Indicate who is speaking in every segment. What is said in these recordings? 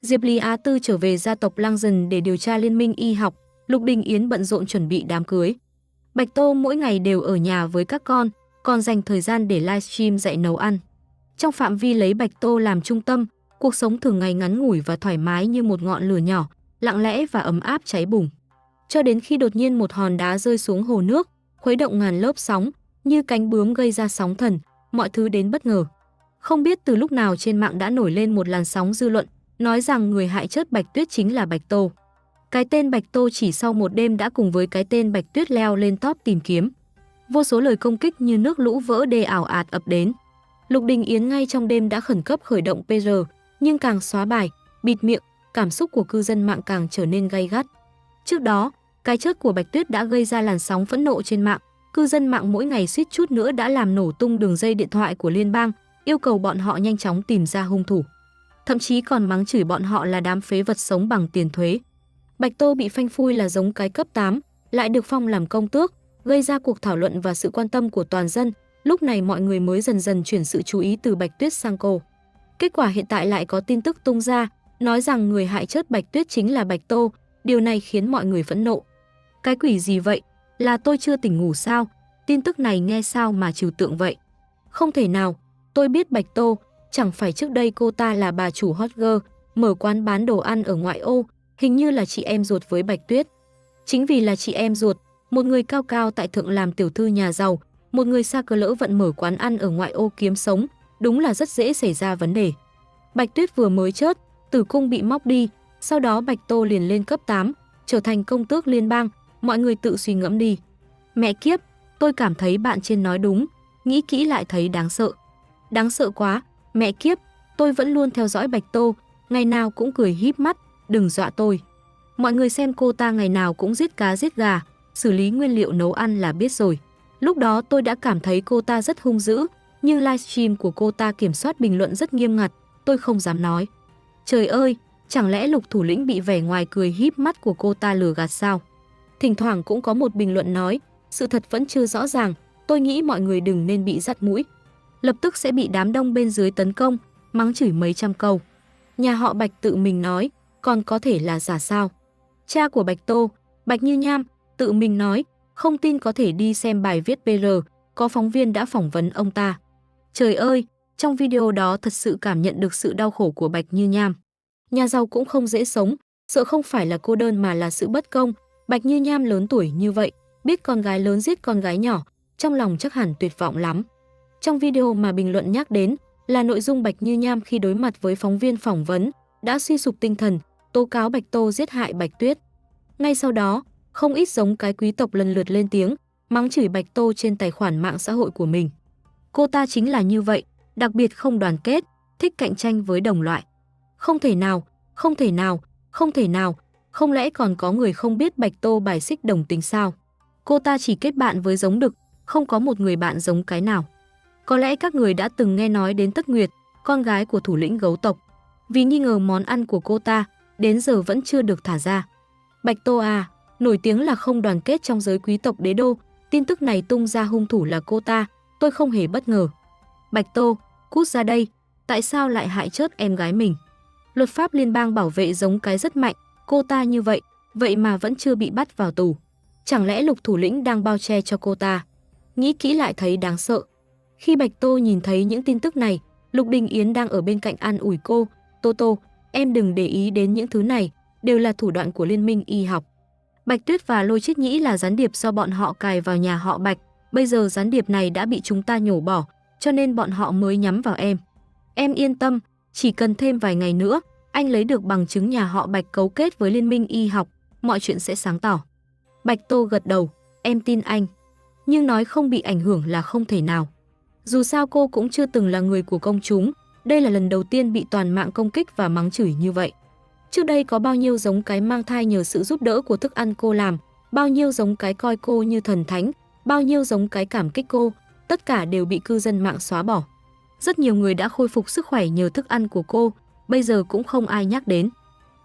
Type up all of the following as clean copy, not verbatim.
Speaker 1: Diệp Lý Á Tư trở về gia tộc Lăng Dần để điều tra Liên minh y học, Lục Đình Yến bận rộn chuẩn bị đám cưới. Bạch Tô mỗi ngày đều ở nhà với các con, còn dành thời gian để livestream dạy nấu ăn. Trong phạm vi lấy Bạch Tô làm trung tâm, cuộc sống thường ngày ngắn ngủi và thoải mái như một ngọn lửa nhỏ, lặng lẽ và ấm áp cháy bùng. Cho đến khi đột nhiên một hòn đá rơi xuống hồ nước, khuấy động ngàn lớp sóng, như cánh bướm gây ra sóng thần, mọi thứ đến bất ngờ. Không biết từ lúc nào trên mạng đã nổi lên một làn sóng dư luận, nói rằng người hại chết Bạch Tuyết chính là Bạch Tô. Cái tên Bạch Tô chỉ sau một đêm đã cùng với cái tên Bạch Tuyết leo lên top tìm kiếm. Vô số lời công kích như nước lũ vỡ đê ảo ạt ập đến. Lục Đình Yến ngay trong đêm đã khẩn cấp khởi động PR, nhưng càng xóa bài, bịt miệng, cảm xúc của cư dân mạng càng trở nên gay gắt. Trước đó, cái chết của Bạch Tuyết đã gây ra làn sóng phẫn nộ trên mạng. Cư dân mạng mỗi ngày suýt chút nữa đã làm nổ tung đường dây điện thoại của liên bang, yêu cầu bọn họ nhanh chóng tìm ra hung thủ. Thậm chí còn mắng chửi bọn họ là đám phế vật sống bằng tiền thuế. Bạch Tô bị phanh phui là giống cái cấp 8, lại được phong làm công tước, gây ra cuộc thảo luận và sự quan tâm của toàn dân. Lúc này mọi người mới dần dần chuyển sự chú ý từ Bạch Tuyết sang cô. Kết quả hiện tại lại có tin tức tung ra, nói rằng người hại chết Bạch Tuyết chính là Bạch Tô. Điều này khiến mọi người phẫn nộ. Cái quỷ gì vậy? Là tôi chưa tỉnh ngủ sao? Tin tức này nghe sao mà trừu tượng vậy? Không thể nào, tôi biết Bạch Tô, chẳng phải trước đây cô ta là bà chủ hot girl, mở quán bán đồ ăn ở ngoại ô, hình như là chị em ruột với Bạch Tuyết. Chính vì là chị em ruột, một người cao cao tại thượng làm tiểu thư nhà giàu, một người xa cơ lỡ vận mở quán ăn ở ngoại ô kiếm sống, đúng là rất dễ xảy ra vấn đề. Bạch Tuyết vừa mới chết, tử cung bị móc đi, sau đó Bạch Tô liền lên cấp 8, trở thành công tước liên bang, mọi người tự suy ngẫm đi. Mẹ kiếp, tôi cảm thấy bạn trên nói đúng, nghĩ kỹ lại thấy đáng sợ. Đáng sợ quá, mẹ kiếp, tôi vẫn luôn theo dõi Bạch Tô, ngày nào cũng cười híp mắt, đừng dọa tôi. Mọi người xem cô ta ngày nào cũng giết cá giết gà, xử lý nguyên liệu nấu ăn là biết rồi. Lúc đó tôi đã cảm thấy cô ta rất hung dữ, nhưng livestream của cô ta kiểm soát bình luận rất nghiêm ngặt, tôi không dám nói. Trời ơi, chẳng lẽ Lục thủ lĩnh bị vẻ ngoài cười híp mắt của cô ta lừa gạt sao? Thỉnh thoảng cũng có một bình luận nói, sự thật vẫn chưa rõ ràng, tôi nghĩ mọi người đừng nên bị dắt mũi. Lập tức sẽ bị đám đông bên dưới tấn công, mắng chửi mấy trăm câu. Nhà họ Bạch tự mình nói, còn có thể là giả sao? Cha của Bạch Tô, Bạch Như Nham, tự mình nói, không tin có thể đi xem bài viết PR, có phóng viên đã phỏng vấn ông ta. Trời ơi, trong video đó thật sự cảm nhận được sự đau khổ của Bạch Như Nham. Nhà giàu cũng không dễ sống, sợ không phải là cô đơn mà là sự bất công. Bạch Như Nham lớn tuổi như vậy, biết con gái lớn giết con gái nhỏ, trong lòng chắc hẳn tuyệt vọng lắm. Trong video mà bình luận nhắc đến là nội dung Bạch Như Nham khi đối mặt với phóng viên phỏng vấn, đã suy sụp tinh thần, tố cáo Bạch Tô giết hại Bạch Tuyết. Ngay sau đó, không ít giống cái quý tộc lần lượt lên tiếng, mắng chửi Bạch Tô trên tài khoản mạng xã hội của mình. Cô ta chính là như vậy, đặc biệt không đoàn kết, thích cạnh tranh với đồng loại. Không thể nào, không thể nào, không thể nào, không lẽ còn có người không biết Bạch Tô bài xích đồng tính sao? Cô ta chỉ kết bạn với giống đực, không có một người bạn giống cái nào. Có lẽ các người đã từng nghe nói đến Tất Nguyệt, con gái của thủ lĩnh gấu tộc. Vì nghi ngờ món ăn của cô ta, đến giờ vẫn chưa được thả ra. Bạch Tô à, nổi tiếng là không đoàn kết trong giới quý tộc đế đô, tin tức này tung ra hung thủ là cô ta, tôi không hề bất ngờ. Bạch Tô, cút ra đây, tại sao lại hại chết em gái mình? Luật pháp liên bang bảo vệ giống cái rất mạnh, cô ta như vậy, vậy mà vẫn chưa bị bắt vào tù. Chẳng lẽ Lục thủ lĩnh đang bao che cho cô ta? Nghĩ kỹ lại thấy đáng sợ. Khi Bạch Tô nhìn thấy những tin tức này, Lục Đình Yến đang ở bên cạnh an ủi cô, Tô, em đừng để ý đến những thứ này, đều là thủ đoạn của Liên minh y học. Bạch Tuyết và Lôi Chiết Nhĩ là gián điệp do bọn họ cài vào nhà họ Bạch, bây giờ gián điệp này đã bị chúng ta nhổ bỏ, cho nên bọn họ mới nhắm vào em. Em yên tâm, chỉ cần thêm vài ngày nữa, anh lấy được bằng chứng nhà họ Bạch cấu kết với Liên minh y học, mọi chuyện sẽ sáng tỏ. Bạch Tô gật đầu, em tin anh. Nhưng nói không bị ảnh hưởng là không thể nào. Dù sao cô cũng chưa từng là người của công chúng, đây là lần đầu tiên bị toàn mạng công kích và mắng chửi như vậy. Trước đây có bao nhiêu giống cái mang thai nhờ sự giúp đỡ của thức ăn cô làm, bao nhiêu giống cái coi cô như thần thánh, bao nhiêu giống cái cảm kích cô, tất cả đều bị cư dân mạng xóa bỏ. Rất nhiều người đã khôi phục sức khỏe nhờ thức ăn của cô, bây giờ cũng không ai nhắc đến.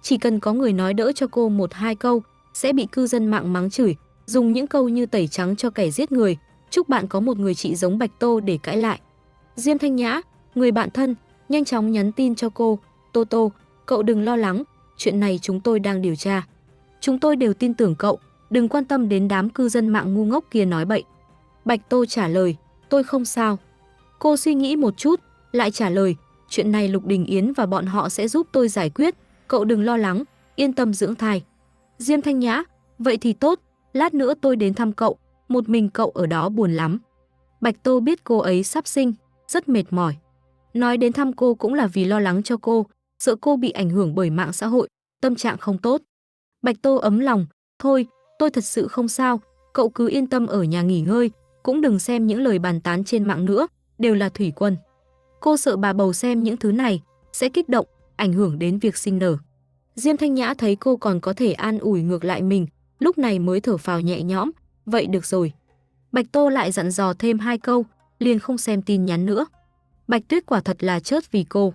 Speaker 1: Chỉ cần có người nói đỡ cho cô một hai câu, sẽ bị cư dân mạng mắng chửi, dùng những câu như tẩy trắng cho kẻ giết người, chúc bạn có một người chị giống Bạch Tô để cãi lại. Diêm Thanh Nhã, người bạn thân, nhanh chóng nhắn tin cho cô, Tô, Cậu đừng lo lắng, chuyện này chúng tôi đang điều tra. Chúng tôi đều tin tưởng cậu, đừng quan tâm đến đám cư dân mạng ngu ngốc kia nói bậy. Bạch Tô trả lời, tôi không sao. Cô suy nghĩ một chút, lại trả lời, chuyện này Lục Đình Yến và bọn họ sẽ giúp tôi giải quyết, cậu đừng lo lắng, yên tâm dưỡng thai. Diêm Thanh Nhã, vậy thì tốt, lát nữa tôi đến thăm cậu, một mình cậu ở đó buồn lắm. Bạch Tô biết cô ấy sắp sinh, rất mệt mỏi. Nói đến thăm cô cũng là vì lo lắng cho cô, sợ cô bị ảnh hưởng bởi mạng xã hội, tâm trạng không tốt. Bạch Tô ấm lòng, thôi, tôi thật sự không sao, cậu cứ yên tâm ở nhà nghỉ ngơi, cũng đừng xem những lời bàn tán trên mạng nữa, đều là thủy quân. Cô sợ bà bầu xem những thứ này, sẽ kích động, ảnh hưởng đến việc sinh nở. Diêm Thanh Nhã thấy cô còn có thể an ủi ngược lại mình, lúc này mới thở phào nhẹ nhõm, vậy được rồi. Bạch Tô lại dặn dò thêm 2 câu, liền không xem tin nhắn nữa. Bạch Tuyết quả thật là chớt vì cô.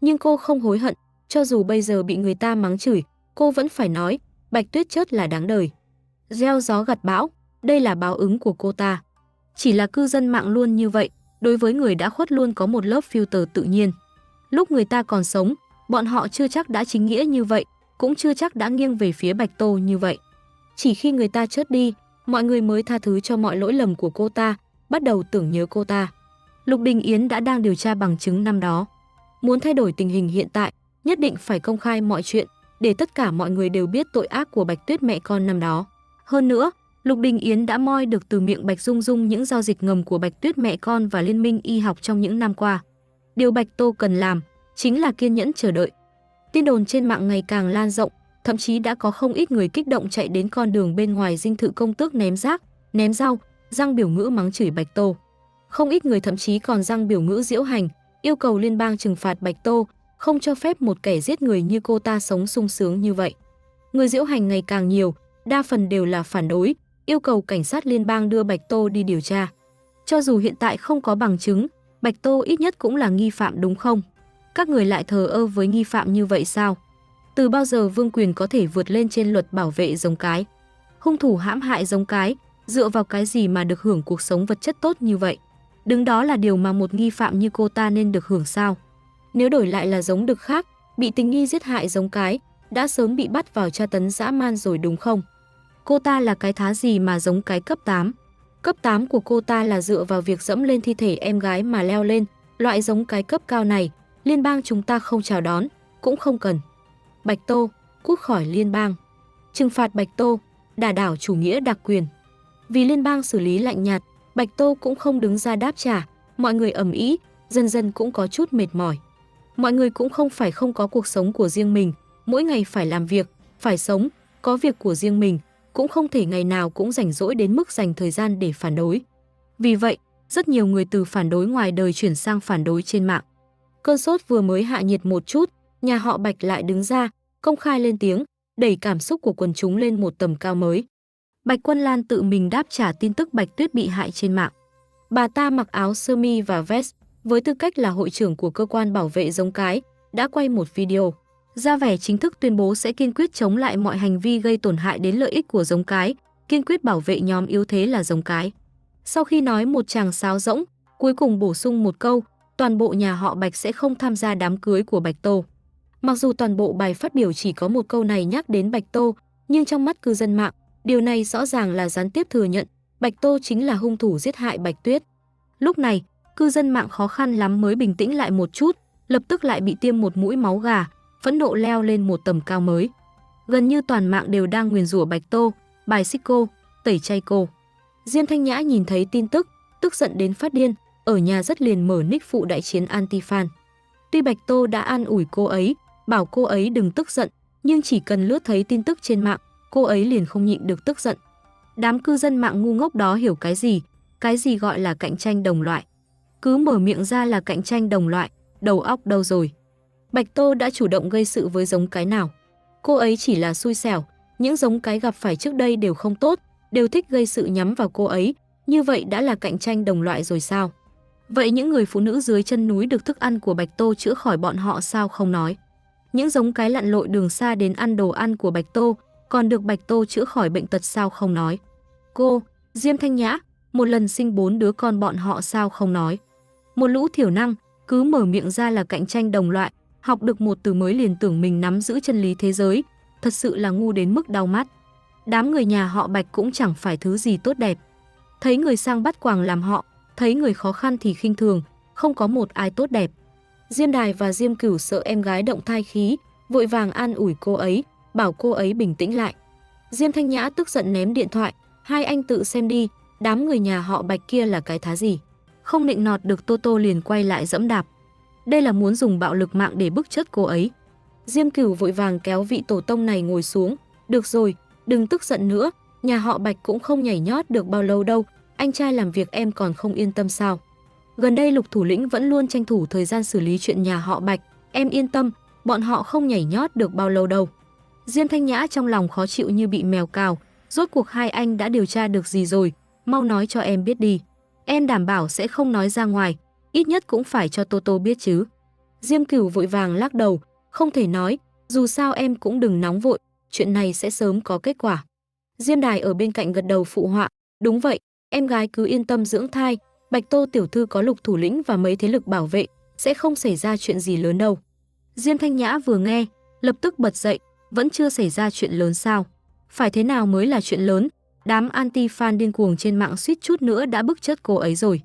Speaker 1: Nhưng cô không hối hận, cho dù bây giờ bị người ta mắng chửi, cô vẫn phải nói, Bạch Tuyết chớt là đáng đời. Gieo gió gặt bão, đây là báo ứng của cô ta. Chỉ là cư dân mạng luôn như vậy, đối với người đã khuất luôn có một lớp filter tự nhiên. Lúc người ta còn sống, bọn họ chưa chắc đã chính nghĩa như vậy, cũng chưa chắc đã nghiêng về phía Bạch Tô như vậy. Chỉ khi người ta chớt đi, mọi người mới tha thứ cho mọi lỗi lầm của cô ta, bắt đầu tưởng nhớ cô ta. Lục Đình Yến đã đang điều tra bằng chứng năm đó. Muốn thay đổi tình hình hiện tại, nhất định phải công khai mọi chuyện, để tất cả mọi người đều biết tội ác của Bạch Tuyết mẹ con năm đó. Hơn nữa, Lục Đình Yến đã moi được từ miệng Bạch Dung Dung những giao dịch ngầm của Bạch Tuyết mẹ con và Liên minh y học trong những năm qua. Điều Bạch Tô cần làm chính là kiên nhẫn chờ đợi. Tin đồn trên mạng ngày càng lan rộng, thậm chí đã có không ít người kích động chạy đến con đường bên ngoài dinh thự công tước ném rác, ném rau, răng biểu ngữ mắng chửi Bạch Tô. Không ít người thậm chí còn răng biểu ngữ diễu hành, yêu cầu liên bang trừng phạt Bạch Tô, không cho phép một kẻ giết người như cô ta sống sung sướng như vậy. Người diễu hành ngày càng nhiều, đa phần đều là phản đối, yêu cầu cảnh sát liên bang đưa Bạch Tô đi điều tra. Cho dù hiện tại không có bằng chứng, Bạch Tô ít nhất cũng là nghi phạm đúng không? Các người lại thờ ơ với nghi phạm như vậy sao? Từ bao giờ vương quyền có thể vượt lên trên luật bảo vệ giống cái? Hung thủ hãm hại giống cái, dựa vào cái gì mà được hưởng cuộc sống vật chất tốt như vậy? Đứng đó là điều mà một nghi phạm như cô ta nên được hưởng sao? Nếu đổi lại là giống đực khác, bị tình nghi giết hại giống cái, đã sớm bị bắt vào tra tấn dã man rồi đúng không? Cô ta là cái thá gì mà giống cái cấp 8? Cấp 8 của cô ta là dựa vào việc dẫm lên thi thể em gái mà leo lên, loại giống cái cấp cao này, liên bang chúng ta không chào đón, cũng không cần. Bạch Tô, cút khỏi liên bang. Trừng phạt Bạch Tô, đả đảo chủ nghĩa đặc quyền. Vì liên bang xử lý lạnh nhạt, Bạch Tô cũng không đứng ra đáp trả, mọi người ầm ĩ, dần dần cũng có chút mệt mỏi. Mọi người cũng không phải không có cuộc sống của riêng mình, mỗi ngày phải làm việc, phải sống, có việc của riêng mình, cũng không thể ngày nào cũng rảnh rỗi đến mức dành thời gian để phản đối. Vì vậy, rất nhiều người từ phản đối ngoài đời chuyển sang phản đối trên mạng. Cơn sốt vừa mới hạ nhiệt một chút, nhà họ Bạch lại đứng ra, công khai lên tiếng, đẩy cảm xúc của quần chúng lên một tầm cao mới. Bạch Quân Lan tự mình đáp trả tin tức Bạch Tuyết bị hại trên mạng. Bà ta mặc áo sơ mi và vest, với tư cách là hội trưởng của cơ quan bảo vệ giống cái, đã quay một video, ra vẻ chính thức tuyên bố sẽ kiên quyết chống lại mọi hành vi gây tổn hại đến lợi ích của giống cái, kiên quyết bảo vệ nhóm yếu thế là giống cái. Sau khi nói một tràng sáo rỗng, cuối cùng bổ sung một câu, toàn bộ nhà họ Bạch sẽ không tham gia đám cưới của Bạch Tô. Mặc dù toàn bộ bài phát biểu chỉ có một câu này nhắc đến Bạch Tô, nhưng trong mắt cư dân mạng, điều này rõ ràng là gián tiếp thừa nhận Bạch Tô chính là hung thủ giết hại Bạch Tuyết. Lúc này, cư dân mạng khó khăn lắm mới bình tĩnh lại một chút, lập tức lại bị tiêm một mũi máu gà, phẫn nộ leo lên một tầm cao mới. Gần như toàn mạng đều đang nguyền rủa Bạch Tô, bài xích cô, tẩy chay cô. Diêm Thanh Nhã nhìn thấy tin tức, tức giận đến phát điên, ở nhà rất liền mở nick phụ đại chiến anti-fan. Tuy Bạch Tô đã an ủi cô ấy, bảo cô ấy đừng tức giận, nhưng chỉ cần lướt thấy tin tức trên mạng, cô ấy liền không nhịn được tức giận. Đám cư dân mạng ngu ngốc đó hiểu cái gì gọi là cạnh tranh đồng loại. Cứ mở miệng ra là cạnh tranh đồng loại, đầu óc đâu rồi. Bạch Tô đã chủ động gây sự với giống cái nào? Cô ấy chỉ là xui xẻo, những giống cái gặp phải trước đây đều không tốt, đều thích gây sự nhắm vào cô ấy, như vậy đã là cạnh tranh đồng loại rồi sao? Vậy những người phụ nữ dưới chân núi được thức ăn của Bạch Tô chữa khỏi bọn họ sao không nói? Những giống cái lặn lội đường xa đến ăn đồ ăn của Bạch Tô, còn được Bạch Tô chữa khỏi bệnh tật sao không nói? Cô, Diêm Thanh Nhã, một lần sinh 4 đứa con bọn họ sao không nói? Một lũ thiểu năng, cứ mở miệng ra là cạnh tranh đồng loại, Học được một từ mới liền tưởng mình nắm giữ chân lý thế giới, thật sự là ngu đến mức đau mắt. Đám người nhà họ Bạch cũng chẳng phải thứ gì tốt đẹp. Thấy người sang bắt quàng làm họ, thấy người khó khăn thì khinh thường, không có một ai tốt đẹp. Diêm Đài và Diêm Cửu sợ em gái động thai khí, vội vàng an ủi cô ấy, bảo cô ấy bình tĩnh lại. Diêm Thanh Nhã tức giận ném điện thoại, hai anh tự xem đi, đám người nhà họ Bạch kia là cái thá gì. Không nịnh nọt được Tô Tô liền quay lại dẫm đạp. Đây là muốn dùng bạo lực mạng để bức chất cô ấy. Diêm Cửu vội vàng kéo vị tổ tông này ngồi xuống. Được rồi, đừng tức giận nữa, nhà họ Bạch cũng không nhảy nhót được bao lâu đâu, anh trai làm việc em còn không yên tâm sao. Gần đây Lục thủ lĩnh vẫn luôn tranh thủ thời gian xử lý chuyện nhà họ Bạch, em yên tâm, bọn họ không nhảy nhót được bao lâu đâu. Diêm Thanh Nhã trong lòng khó chịu như bị mèo cào, rốt cuộc hai anh đã điều tra được gì rồi, mau nói cho em biết đi. Em đảm bảo sẽ không nói ra ngoài, ít nhất cũng phải cho Tô Tô biết chứ. Diêm Cửu vội vàng lắc đầu, không thể nói, dù sao em cũng đừng nóng vội, chuyện này sẽ sớm có kết quả. Diêm Đài ở bên cạnh gật đầu phụ họa, đúng vậy, em gái cứ yên tâm dưỡng thai, Bạch Tô tiểu thư có Lục thủ lĩnh và mấy thế lực bảo vệ, sẽ không xảy ra chuyện gì lớn đâu. Diêm Thanh Nhã vừa nghe, lập tức bật dậy, vẫn chưa xảy ra chuyện lớn sao? Phải thế nào mới là chuyện lớn? Đám anti-fan điên cuồng trên mạng suýt chút nữa đã bức chất cô ấy rồi.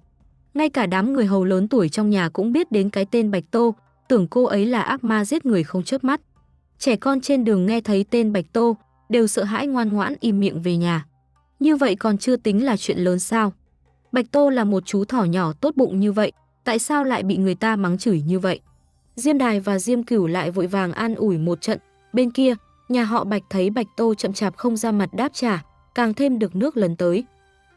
Speaker 1: Ngay cả đám người hầu lớn tuổi trong nhà cũng biết đến cái tên Bạch Tô, tưởng cô ấy là ác ma giết người không chớp mắt. Trẻ con trên đường nghe thấy tên Bạch Tô, đều sợ hãi ngoan ngoãn im miệng về nhà. Như vậy còn chưa tính là chuyện lớn sao? Bạch Tô là một chú thỏ nhỏ tốt bụng như vậy, tại sao lại bị người ta mắng chửi như vậy? Diêm Đài và Diêm Cửu lại vội vàng an ủi một trận, bên kia, nhà họ Bạch thấy Bạch Tô chậm chạp không ra mặt đáp trả, càng thêm được nước lấn tới.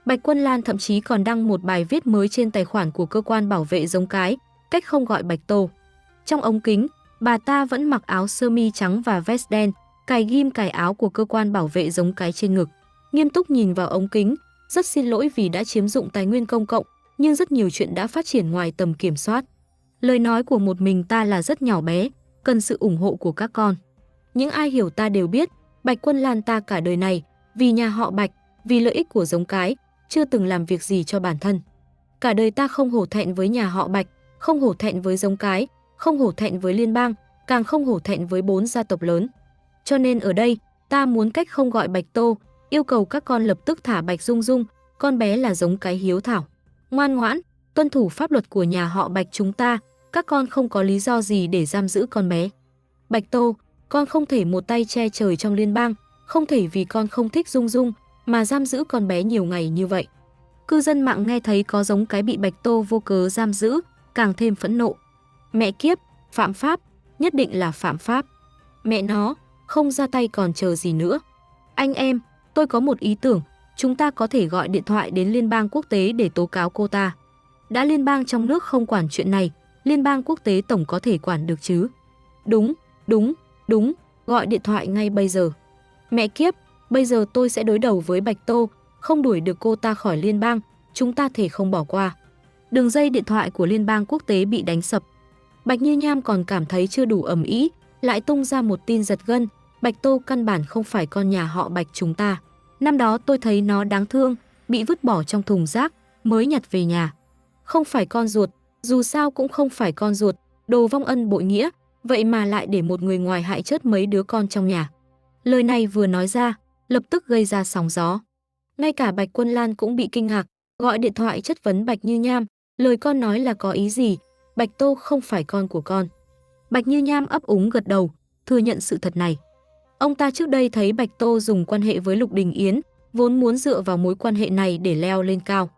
Speaker 1: Bạch Quân Lan thậm chí còn đăng một bài viết mới trên tài khoản của cơ quan bảo vệ giống cái, cách không gọi Bạch Tô. Trong ống kính, bà ta vẫn mặc áo sơ mi trắng và vest đen, cài ghim cài áo của cơ quan bảo vệ giống cái trên ngực. Nghiêm túc nhìn vào ống kính, rất xin lỗi vì đã chiếm dụng tài nguyên công cộng, nhưng rất nhiều chuyện đã phát triển ngoài tầm kiểm soát. Lời nói của một mình ta là rất nhỏ bé, cần sự ủng hộ của các con. Những ai hiểu ta đều biết, Bạch Quân Lan ta cả đời này, vì nhà họ Bạch, vì lợi ích của giống cái, chưa từng làm việc gì cho bản thân. Cả đời ta không hổ thẹn với nhà họ Bạch, không hổ thẹn với giống cái, không hổ thẹn với liên bang, càng không hổ thẹn với 4 gia tộc lớn. Cho nên ở đây, ta muốn cách không gọi Bạch Tô, yêu cầu các con lập tức thả Bạch Dung Dung, con bé là giống cái hiếu thảo. Ngoan ngoãn, tuân thủ pháp luật của nhà họ Bạch chúng ta, các con không có lý do gì để giam giữ con bé. Bạch Tô, con không thể một tay che trời trong liên bang, không thể vì con không thích Dung Dung mà giam giữ con bé nhiều ngày như vậy. Cư dân mạng nghe thấy có giống cái bị Bạch Tô vô cớ giam giữ, càng thêm phẫn nộ. Mẹ kiếp, phạm pháp, nhất định là phạm pháp. Mẹ nó, không ra tay còn chờ gì nữa. Anh em, tôi có một ý tưởng, chúng ta có thể gọi điện thoại đến liên bang quốc tế để tố cáo cô ta. Đã liên bang trong nước không quản chuyện này, liên bang quốc tế tổng có thể quản được chứ. Đúng, gọi điện thoại ngay bây giờ. Mẹ kiếp, bây giờ tôi sẽ đối đầu với Bạch Tô, không đuổi được cô ta khỏi liên bang, chúng ta thể không bỏ qua. Đường dây điện thoại của liên bang quốc tế bị đánh sập. Bạch Như Nham còn cảm thấy chưa đủ ầm ĩ, lại tung ra một tin giật gân, Bạch Tô căn bản không phải con nhà họ Bạch chúng ta. Năm đó tôi thấy nó đáng thương, bị vứt bỏ trong thùng rác, mới nhặt về nhà. Không phải con ruột, dù sao cũng không phải con ruột, đồ vong ân bội nghĩa, vậy mà lại để một người ngoài hại chết mấy đứa con trong nhà. Lời này vừa nói ra, lập tức gây ra sóng gió. Ngay cả Bạch Quân Lan cũng bị kinh ngạc, gọi điện thoại chất vấn Bạch Như Nham, lời con nói là có ý gì, Bạch Tô không phải con của con. Bạch Như Nham ấp úng gật đầu, thừa nhận sự thật này. Ông ta trước đây thấy Bạch Tô dùng quan hệ với Lục Đình Yến, vốn muốn dựa vào mối quan hệ này để leo lên cao.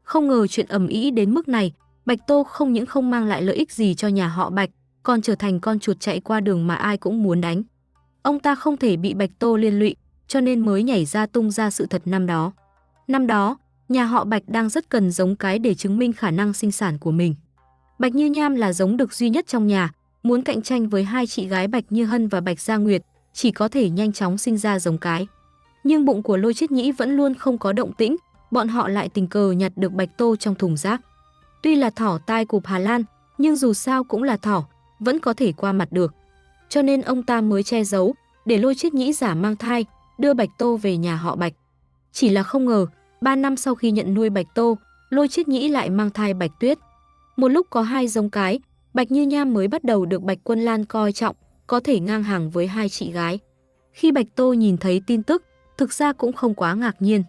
Speaker 1: Không ngờ chuyện ầm ĩ đến mức này, Bạch Tô không những không mang lại lợi ích gì cho nhà họ Bạch, còn trở thành con chuột chạy qua đường mà ai cũng muốn đánh. Ông ta không thể bị Bạch Tô liên lụy, cho nên mới nhảy ra tung ra sự thật năm đó. Năm đó, nhà họ Bạch đang rất cần giống cái để chứng minh khả năng sinh sản của mình. Bạch Như Nham là giống đực duy nhất trong nhà, muốn cạnh tranh với hai chị gái Bạch Như Hân và Bạch Gia Nguyệt, chỉ có thể nhanh chóng sinh ra giống cái. Nhưng bụng của Lôi Chiết Nhĩ vẫn luôn không có động tĩnh, bọn họ lại tình cờ nhặt được Bạch Tô trong thùng rác. Tuy là thỏ tai cụp Hà Lan, nhưng dù sao cũng là thỏ, vẫn có thể qua mặt được. Cho nên ông ta mới che giấu, để Lôi Chiết Nhĩ giả mang thai, đưa Bạch Tô về nhà họ Bạch. Chỉ là không ngờ, 3 năm sau khi nhận nuôi Bạch Tô, Lôi Chiết Nhĩ lại mang thai Bạch Tuyết. Một lúc có hai giống cái, Bạch Như Nham mới bắt đầu được Bạch Quân Lan coi trọng, có thể ngang hàng với hai chị gái. Khi Bạch Tô nhìn thấy tin tức, thực ra cũng không quá ngạc nhiên.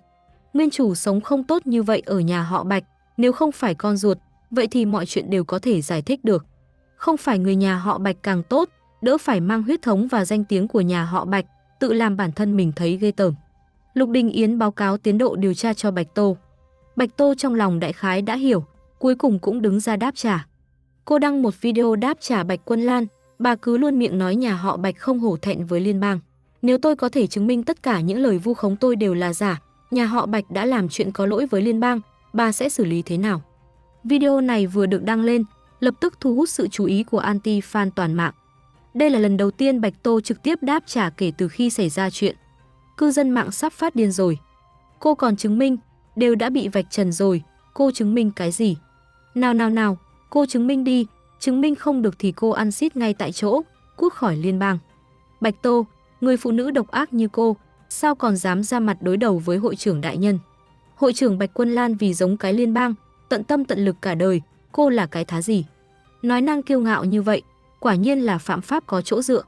Speaker 1: Nguyên chủ sống không tốt như vậy ở nhà họ Bạch, nếu không phải con ruột, vậy thì mọi chuyện đều có thể giải thích được. Không phải người nhà họ Bạch càng tốt, đỡ phải mang huyết thống và danh tiếng của nhà họ Bạch, tự làm bản thân mình thấy ghê tởm. Lục Đình Yến báo cáo tiến độ điều tra cho Bạch Tô. Bạch Tô trong lòng đại khái đã hiểu, cuối cùng cũng đứng ra đáp trả. Cô đăng một video đáp trả Bạch Quân Lan, bà cứ luôn miệng nói nhà họ Bạch không hổ thẹn với liên bang. Nếu tôi có thể chứng minh tất cả những lời vu khống tôi đều là giả, nhà họ Bạch đã làm chuyện có lỗi với liên bang, bà sẽ xử lý thế nào? Video này vừa được đăng lên, lập tức thu hút sự chú ý của anti-fan toàn mạng. Đây là lần đầu tiên Bạch Tô trực tiếp đáp trả kể từ khi xảy ra chuyện. Cư dân mạng sắp phát điên rồi. Cô còn chứng minh, đều đã bị vạch trần rồi, cô chứng minh cái gì? Nào, cô chứng minh đi, chứng minh không được thì cô ăn xít ngay tại chỗ, cút khỏi liên bang. Bạch Tô, người phụ nữ độc ác như cô, sao còn dám ra mặt đối đầu với hội trưởng đại nhân? Hội trưởng Bạch Quân Lan vì giống cái liên bang, tận tâm tận lực cả đời, cô là cái thá gì? Nói năng kiêu ngạo như vậy, quả nhiên là phạm pháp có chỗ dựa.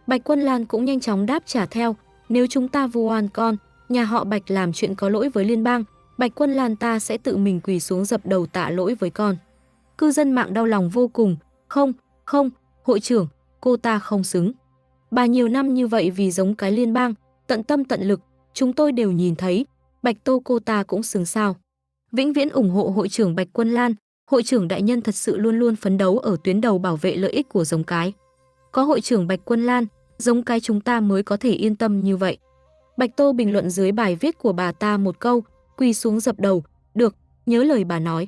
Speaker 1: Bạch Quân Lan cũng nhanh chóng đáp trả theo, nếu chúng ta vu oan con, nhà họ Bạch làm chuyện có lỗi với liên bang, Bạch Quân Lan ta sẽ tự mình quỳ xuống dập đầu tạ lỗi với con. Cư dân mạng đau lòng vô cùng, không, hội trưởng, cô ta không xứng. Bà nhiều năm như vậy vì giống cái liên bang, tận tâm tận lực, chúng tôi đều nhìn thấy, Bạch Tô cô ta cũng xứng sao. Vĩnh viễn ủng hộ hội trưởng Bạch Quân Lan, hội trưởng đại nhân thật sự luôn luôn phấn đấu ở tuyến đầu bảo vệ lợi ích của giống cái. Có hội trưởng Bạch Quân Lan, giống cái chúng ta mới có thể yên tâm như vậy. Bạch Tô bình luận dưới bài viết của bà ta một câu, quỳ xuống dập đầu, được, nhớ lời bà nói.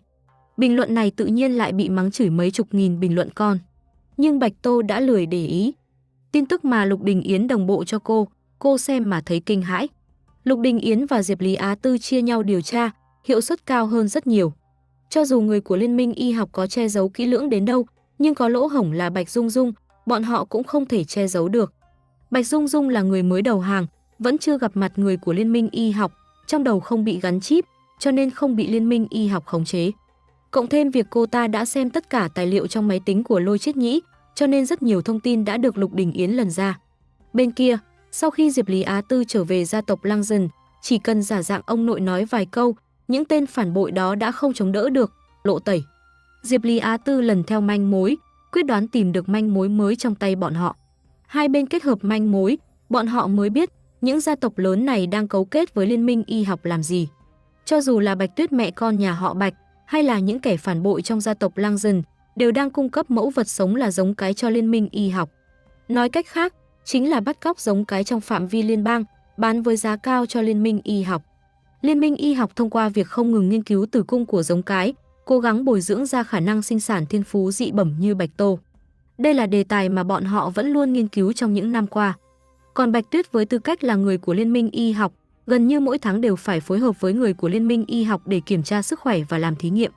Speaker 1: Bình luận này tự nhiên lại bị mắng chửi mấy chục nghìn bình luận con. Nhưng Bạch Tô đã lười để ý. Tin tức mà Lục Đình Yến đồng bộ cho cô xem mà thấy kinh hãi. Lục Đình Yến và Diệp Lý Á Tư chia nhau điều tra, hiệu suất cao hơn rất nhiều. Cho dù người của Liên minh y học có che giấu kỹ lưỡng đến đâu, nhưng có lỗ hổng là Bạch Dung Dung, bọn họ cũng không thể che giấu được. Bạch Dung Dung là người mới đầu hàng, vẫn chưa gặp mặt người của Liên minh y học, trong đầu không bị gắn chip, cho nên không bị Liên minh y học khống chế. Cộng thêm việc cô ta đã xem tất cả tài liệu trong máy tính của Lôi Chiết Nhĩ, cho nên rất nhiều thông tin đã được Lục Đình Yến lần ra. Bên kia, sau khi Diệp Lý Á Tư trở về gia tộc Lăng Dần, chỉ cần giả dạng ông nội nói vài câu, những tên phản bội đó đã không chống đỡ được, lộ tẩy. Diệp Lý Á Tư lần theo manh mối, quyết đoán tìm được manh mối mới trong tay bọn họ. Hai bên kết hợp manh mối, bọn họ mới biết những gia tộc lớn này đang cấu kết với Liên minh y học làm gì. Cho dù là Bạch Tuyết mẹ con nhà họ Bạch, hay là những kẻ phản bội trong gia tộc Lăng Dần, đều đang cung cấp mẫu vật sống là giống cái cho Liên minh y học. Nói cách khác, chính là bắt cóc giống cái trong phạm vi liên bang, bán với giá cao cho Liên minh y học. Liên minh y học thông qua việc không ngừng nghiên cứu tử cung của giống cái, cố gắng bồi dưỡng ra khả năng sinh sản thiên phú dị bẩm như Bạch Tô. Đây là đề tài mà bọn họ vẫn luôn nghiên cứu trong những năm qua. Còn Bạch Tuyết với tư cách là người của Liên minh y học, gần như mỗi tháng đều phải phối hợp với người của Liên minh y học để kiểm tra sức khỏe và làm thí nghiệm.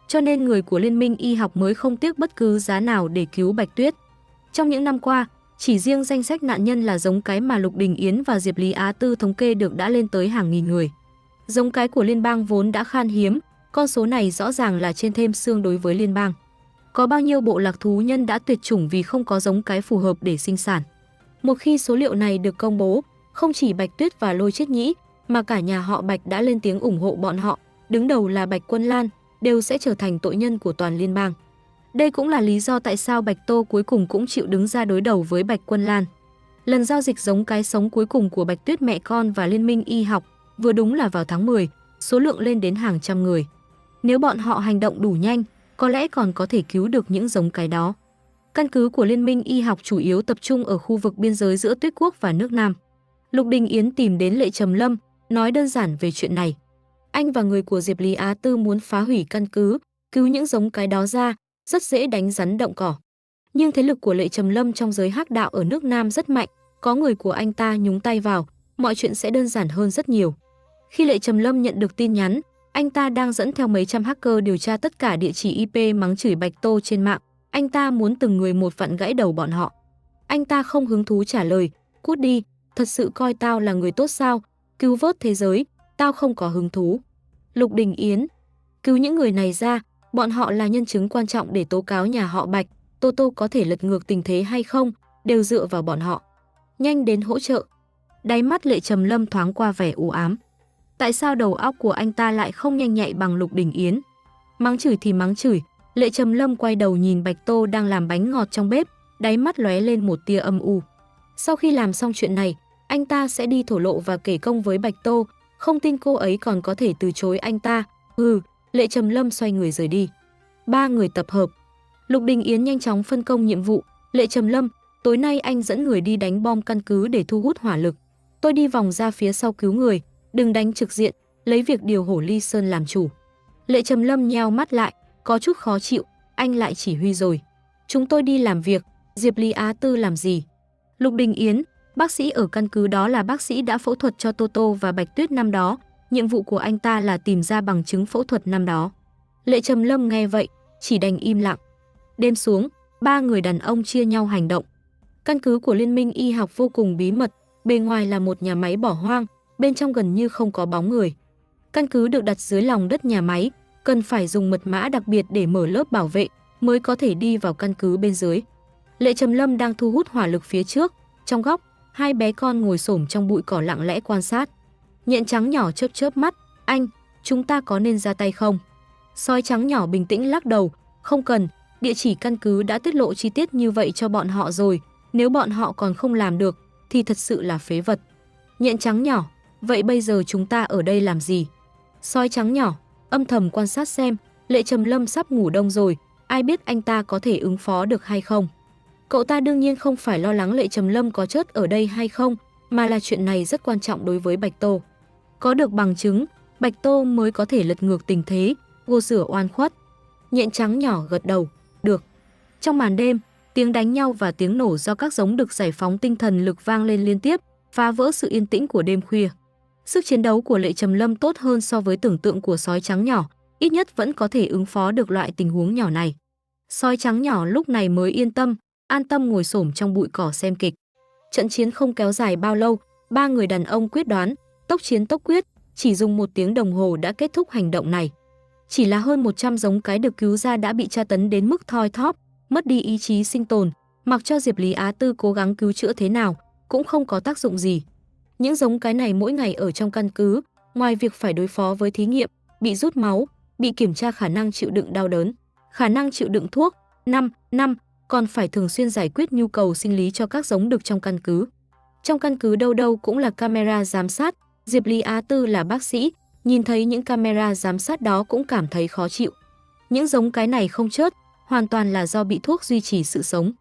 Speaker 1: Cho nên người của Liên minh y học mới không tiếc bất cứ giá nào để cứu Bạch Tuyết. Trong những năm qua, chỉ riêng danh sách nạn nhân là giống cái mà Lục Đình Yến và Diệp Lý Á Tư thống kê được đã lên tới hàng nghìn người. Giống cái của liên bang vốn đã khan hiếm, con số này rõ ràng là trên thêm xương đối với liên bang. Có bao nhiêu bộ lạc thú nhân đã tuyệt chủng vì không có giống cái phù hợp để sinh sản. Một khi số liệu này được công bố, không chỉ Bạch Tuyết và Lôi Chiết Nhĩ, mà cả nhà họ Bạch đã lên tiếng ủng hộ bọn họ, đứng đầu là Bạch Quân Lan, đều sẽ trở thành tội nhân của toàn liên bang. Đây cũng là lý do tại sao Bạch Tô cuối cùng cũng chịu đứng ra đối đầu với Bạch Quân Lan. Lần giao dịch giống cái sống cuối cùng của Bạch Tuyết mẹ con và Liên minh y học vừa đúng là vào tháng 10, số lượng lên đến hàng trăm người. Nếu bọn họ hành động đủ nhanh, có lẽ còn có thể cứu được những giống cái đó. Căn cứ của Liên minh y học chủ yếu tập trung ở khu vực biên giới giữa Tuyết Quốc và nước Nam. Lục Đình Yến tìm đến Lệ Trầm Lâm, nói đơn giản về chuyện này. Anh và người của Diệp Lý Á Tư muốn phá hủy căn cứ, cứu những giống cái đó ra, rất dễ đánh rắn động cỏ. Nhưng thế lực của Lệ Trầm Lâm trong giới hắc đạo ở nước Nam rất mạnh, có người của anh ta nhúng tay vào, mọi chuyện sẽ đơn giản hơn rất nhiều. Khi Lệ Trầm Lâm nhận được tin nhắn, anh ta đang dẫn theo mấy trăm hacker điều tra tất cả địa chỉ IP mắng chửi Bạch Tô trên mạng, anh ta muốn từng người một vặn gãy đầu bọn họ. Anh ta không hứng thú trả lời, cút đi, thật sự coi tao là người tốt sao, cứu vớt thế giới, tao không có hứng thú. Lục Đình Yến, cứu những người này ra, bọn họ là nhân chứng quan trọng để tố cáo nhà họ Bạch, Toto có thể lật ngược tình thế hay không, đều dựa vào bọn họ. Nhanh đến hỗ trợ. Đáy mắt Lệ Trầm Lâm thoáng qua vẻ u ám. Tại sao đầu óc của anh ta lại không nhanh nhạy bằng Lục Đình Yến? Mắng chửi thì mắng chửi, Lệ Trầm Lâm quay đầu nhìn Bạch Tô đang làm bánh ngọt trong bếp, đáy mắt lóe lên một tia âm u. Sau khi làm xong chuyện này, anh ta sẽ đi thổ lộ và kể công với Bạch Tô, không tin cô ấy còn có thể từ chối anh ta. Lệ Trầm Lâm xoay người rời đi. 3 người tập hợp. Lục Đình Yến nhanh chóng phân công nhiệm vụ. Lệ Trầm Lâm, tối nay anh dẫn người đi đánh bom căn cứ để thu hút hỏa lực. Tôi đi vòng ra phía sau cứu người, đừng đánh trực diện, lấy việc điều Hổ Ly Sơn làm chủ. Lệ Trầm Lâm nheo mắt lại, có chút khó chịu, anh lại chỉ huy rồi. Chúng tôi đi làm việc, Diệp Lý Á Tư làm gì? Lục Đình Yến, bác sĩ ở căn cứ đó là bác sĩ đã phẫu thuật cho Toto và Bạch Tuyết năm đó, nhiệm vụ của anh ta là tìm ra bằng chứng phẫu thuật năm đó. Lệ Trầm Lâm nghe vậy, chỉ đành im lặng. Đêm xuống, 3 người đàn ông chia nhau hành động. Căn cứ của Liên minh y học vô cùng bí mật, bề ngoài là một nhà máy bỏ hoang, bên trong gần như không có bóng người. Căn cứ được đặt dưới lòng đất nhà máy, cần phải dùng mật mã đặc biệt để mở lớp bảo vệ mới có thể đi vào căn cứ bên dưới. Lệ Trầm Lâm đang thu hút hỏa lực phía trước, trong góc, 2 bé con ngồi xổm trong bụi cỏ lặng lẽ quan sát. Nhện trắng nhỏ chớp chớp mắt, anh, chúng ta có nên ra tay không? Sói trắng nhỏ bình tĩnh lắc đầu, không cần, địa chỉ căn cứ đã tiết lộ chi tiết như vậy cho bọn họ rồi, nếu bọn họ còn không làm được thì thật sự là phế vật. Nhện trắng nhỏ, vậy bây giờ chúng ta ở đây làm gì? Sói trắng nhỏ, âm thầm quan sát xem, Lệ Trầm Lâm sắp ngủ đông rồi, ai biết anh ta có thể ứng phó được hay không. Cậu ta đương nhiên không phải lo lắng Lệ Trầm Lâm có chết ở đây hay không, mà là chuyện này rất quan trọng đối với Bạch Tô. Có được bằng chứng, Bạch Tô mới có thể lật ngược tình thế, gột rửa oan khuất. Nhện trắng nhỏ gật đầu, được. Trong màn đêm, tiếng đánh nhau và tiếng nổ do các giống đực giải phóng tinh thần lực vang lên liên tiếp, phá vỡ sự yên tĩnh của đêm khuya. Sức chiến đấu của Lệ Trầm Lâm tốt hơn so với tưởng tượng của sói trắng nhỏ, ít nhất vẫn có thể ứng phó được loại tình huống nhỏ này. Sói trắng nhỏ lúc này mới yên tâm, an tâm ngồi xổm trong bụi cỏ xem kịch. Trận chiến không kéo dài bao lâu, 3 người đàn ông quyết đoán, tốc chiến tốc quyết, chỉ dùng 1 tiếng đồng hồ đã kết thúc hành động này. Chỉ là hơn 100 giống cái được cứu ra đã bị tra tấn đến mức thoi thóp, mất đi ý chí sinh tồn, mặc cho Diệp Lý Á Tư cố gắng cứu chữa thế nào, cũng không có tác dụng gì. Những giống cái này mỗi ngày ở trong căn cứ, ngoài việc phải đối phó với thí nghiệm, bị rút máu, bị kiểm tra khả năng chịu đựng đau đớn, khả năng chịu đựng thuốc, năm, còn phải thường xuyên giải quyết nhu cầu sinh lý cho các giống đực trong căn cứ. Trong căn cứ đâu đâu cũng là camera giám sát, Diệp Lý Á Tư là bác sĩ, nhìn thấy những camera giám sát đó cũng cảm thấy khó chịu. Những giống cái này không chết, hoàn toàn là do bị thuốc duy trì sự sống.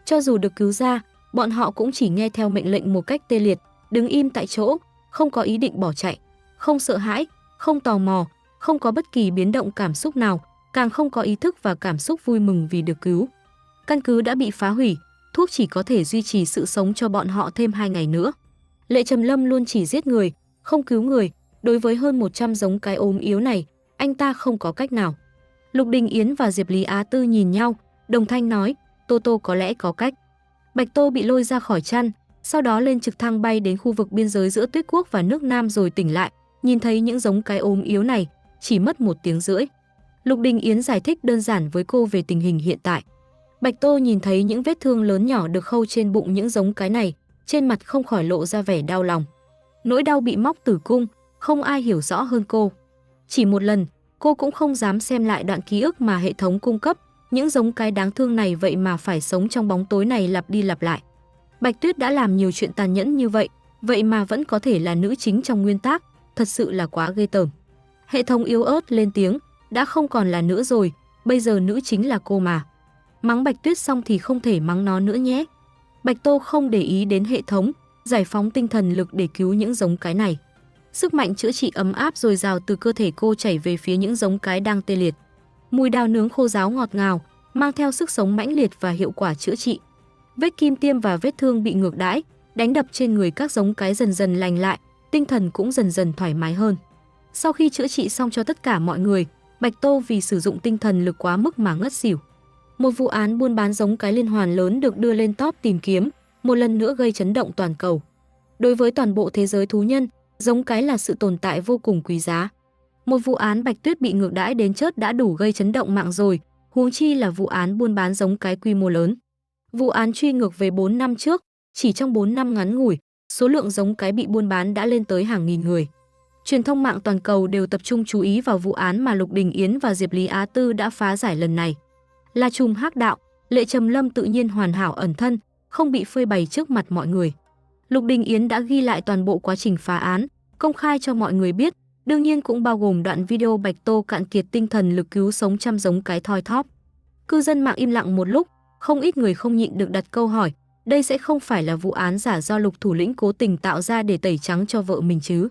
Speaker 1: Cho dù được cứu ra, bọn họ cũng chỉ nghe theo mệnh lệnh một cách tê liệt, đứng im tại chỗ, không có ý định bỏ chạy, không sợ hãi, không tò mò, không có bất kỳ biến động cảm xúc nào, càng không có ý thức và cảm xúc vui mừng vì được cứu. Căn cứ đã bị phá hủy, thuốc chỉ có thể duy trì sự sống cho bọn họ thêm 2 ngày nữa. Lệ Trầm Lâm luôn chỉ giết người, không cứu người, đối với hơn 100 giống cái ốm yếu này, anh ta không có cách nào. Lục Đình Yến và Diệp Lý Á Tư nhìn nhau, đồng thanh nói, Toto có lẽ có cách. Bạch Tô bị lôi ra khỏi chăn, sau đó lên trực thăng bay đến khu vực biên giới giữa Tuyết Quốc và nước Nam rồi tỉnh lại, nhìn thấy những giống cái ốm yếu này, chỉ mất 1 tiếng rưỡi. Lục Đình Yến giải thích đơn giản với cô về tình hình hiện tại. Bạch Tô nhìn thấy những vết thương lớn nhỏ được khâu trên bụng những giống cái này, trên mặt không khỏi lộ ra vẻ đau lòng. Nỗi đau bị móc tử cung, không ai hiểu rõ hơn cô. Chỉ một lần, cô cũng không dám xem lại đoạn ký ức mà hệ thống cung cấp, những giống cái đáng thương này vậy mà phải sống trong bóng tối này lặp đi lặp lại. Bạch Tuyết đã làm nhiều chuyện tàn nhẫn như vậy mà vẫn có thể là nữ chính trong nguyên tác, thật sự là quá ghê tởm. Hệ thống yếu ớt lên tiếng, đã không còn là nữ rồi, bây giờ nữ chính là cô mà. Mắng Bạch Tuyết xong thì không thể mắng nó nữa nhé. Bạch Tô không để ý đến hệ thống, giải phóng tinh thần lực để cứu những giống cái này. Sức mạnh chữa trị ấm áp dồi dào từ cơ thể cô chảy về phía những giống cái đang tê liệt. Mùi đao nướng khô ráo ngọt ngào, mang theo sức sống mãnh liệt và hiệu quả chữa trị. Vết kim tiêm và vết thương bị ngược đãi, đánh đập trên người các giống cái dần dần lành lại, tinh thần cũng dần dần thoải mái hơn. Sau khi chữa trị xong cho tất cả mọi người, Bạch Tô vì sử dụng tinh thần lực quá mức mà ngất xỉu. Một vụ án buôn bán giống cái liên hoàn lớn được đưa lên top tìm kiếm, một lần nữa gây chấn động toàn cầu. Đối với toàn bộ thế giới thú nhân, giống cái là sự tồn tại vô cùng quý giá. Một vụ án Bạch Tuyết bị ngược đãi đến chết đã đủ gây chấn động mạng rồi, huống chi là vụ án buôn bán giống cái quy mô lớn. Vụ án truy ngược về 4 năm trước, chỉ trong 4 năm ngắn ngủi, số lượng giống cái bị buôn bán đã lên tới hàng nghìn người. Truyền thông mạng toàn cầu đều tập trung chú ý vào vụ án mà Lục Đình Yến và Diệp Lý Á Tư đã phá giải lần này. Là trùm hắc đạo, Lệ Trầm Lâm tự nhiên hoàn hảo ẩn thân, không bị phơi bày trước mặt mọi người. Lục Đình Yến đã ghi lại toàn bộ quá trình phá án, công khai cho mọi người biết, đương nhiên cũng bao gồm đoạn video Bạch Tô cạn kiệt tinh thần lực cứu sống trăm giống cái thoi thóp. Cư dân mạng im lặng một lúc, không ít người không nhịn được đặt câu hỏi, đây sẽ không phải là vụ án giả do Lục thủ lĩnh cố tình tạo ra để tẩy trắng cho vợ mình chứ?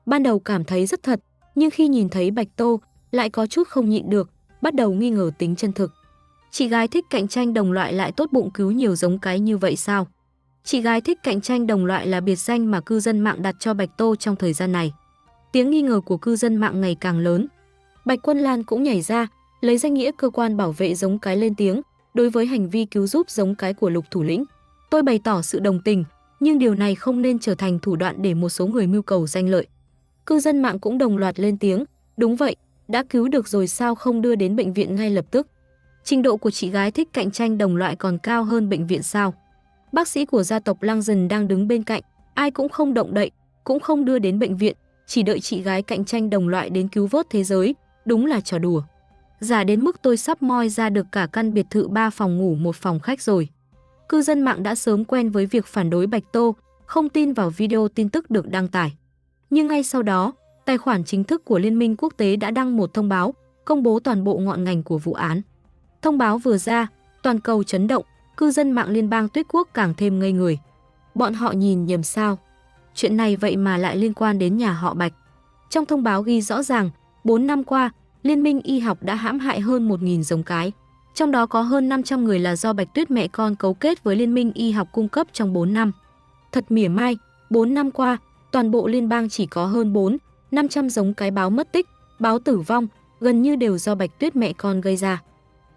Speaker 1: Ban đầu cảm thấy rất thật, nhưng khi nhìn thấy Bạch Tô, lại có chút không nhịn được, bắt đầu nghi ngờ tính chân thực. Chị gái thích cạnh tranh đồng loại lại tốt bụng cứu nhiều giống cái như vậy sao? Chị gái thích cạnh tranh đồng loại là biệt danh mà cư dân mạng đặt cho Bạch Tô trong thời gian này. Tiếng nghi ngờ của cư dân mạng ngày càng lớn. Bạch Quân Lan cũng nhảy ra, lấy danh nghĩa cơ quan bảo vệ giống cái lên tiếng, đối với hành vi cứu giúp giống cái của Lục thủ lĩnh. Tôi bày tỏ sự đồng tình, nhưng điều này không nên trở thành thủ đoạn để một số người mưu cầu danh lợi. Cư dân mạng cũng đồng loạt lên tiếng, đúng vậy, đã cứu được rồi sao không đưa đến bệnh viện ngay lập tức? Trình độ của chị gái thích cạnh tranh đồng loại còn cao hơn bệnh viện sao? Bác sĩ của gia tộc Lăng Dần đang đứng bên cạnh, ai cũng không động đậy, cũng không đưa đến bệnh viện, chỉ đợi chị gái cạnh tranh đồng loại đến cứu vớt thế giới, đúng là trò đùa. Giả đến mức tôi sắp moi ra được cả căn biệt thự 3 phòng ngủ 1 phòng khách rồi. Cư dân mạng đã sớm quen với việc phản đối Bạch Tô, không tin vào video tin tức được đăng tải. Nhưng ngay sau đó, tài khoản chính thức của Liên minh quốc tế đã đăng một thông báo, công bố toàn bộ ngọn ngành của vụ án. Thông báo vừa ra, toàn cầu chấn động, cư dân mạng Liên bang Tuyết Quốc càng thêm ngây người. Bọn họ nhìn nhầm sao? Chuyện này vậy mà lại liên quan đến nhà họ Bạch. Trong thông báo ghi rõ ràng, 4 năm qua, Liên minh y học đã hãm hại hơn 1.000 giống cái. Trong đó có hơn 500 người là do Bạch Tuyết mẹ con cấu kết với Liên minh y học cung cấp trong 4 năm. Thật mỉa mai, 4 năm qua, toàn bộ liên bang chỉ có hơn 400-500 giống cái báo mất tích, báo tử vong, gần như đều do Bạch Tuyết mẹ con gây ra.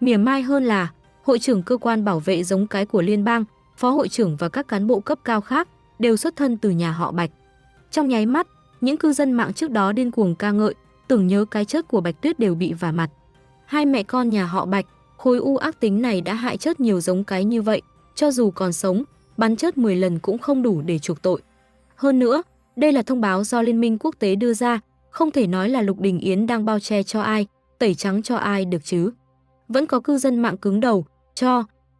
Speaker 1: Mỉa mai hơn là, hội trưởng cơ quan bảo vệ giống cái của liên bang, phó hội trưởng và các cán bộ cấp cao khác đều xuất thân từ nhà họ Bạch. Trong nháy mắt, những cư dân mạng trước đó điên cuồng ca ngợi, tưởng nhớ cái chết của Bạch Tuyết đều bị vả mặt. Hai mẹ con nhà họ Bạch, khối u ác tính này đã hại chết nhiều giống cái như vậy, cho dù còn sống, bắn chết 10 lần cũng không đủ để chuộc tội. Hơn nữa, đây là thông báo do Liên minh quốc tế đưa ra, không thể nói là Lục Đình Yến đang bao che cho ai, tẩy trắng cho ai được chứ. Vẫn có cư dân mạng cứng đầu,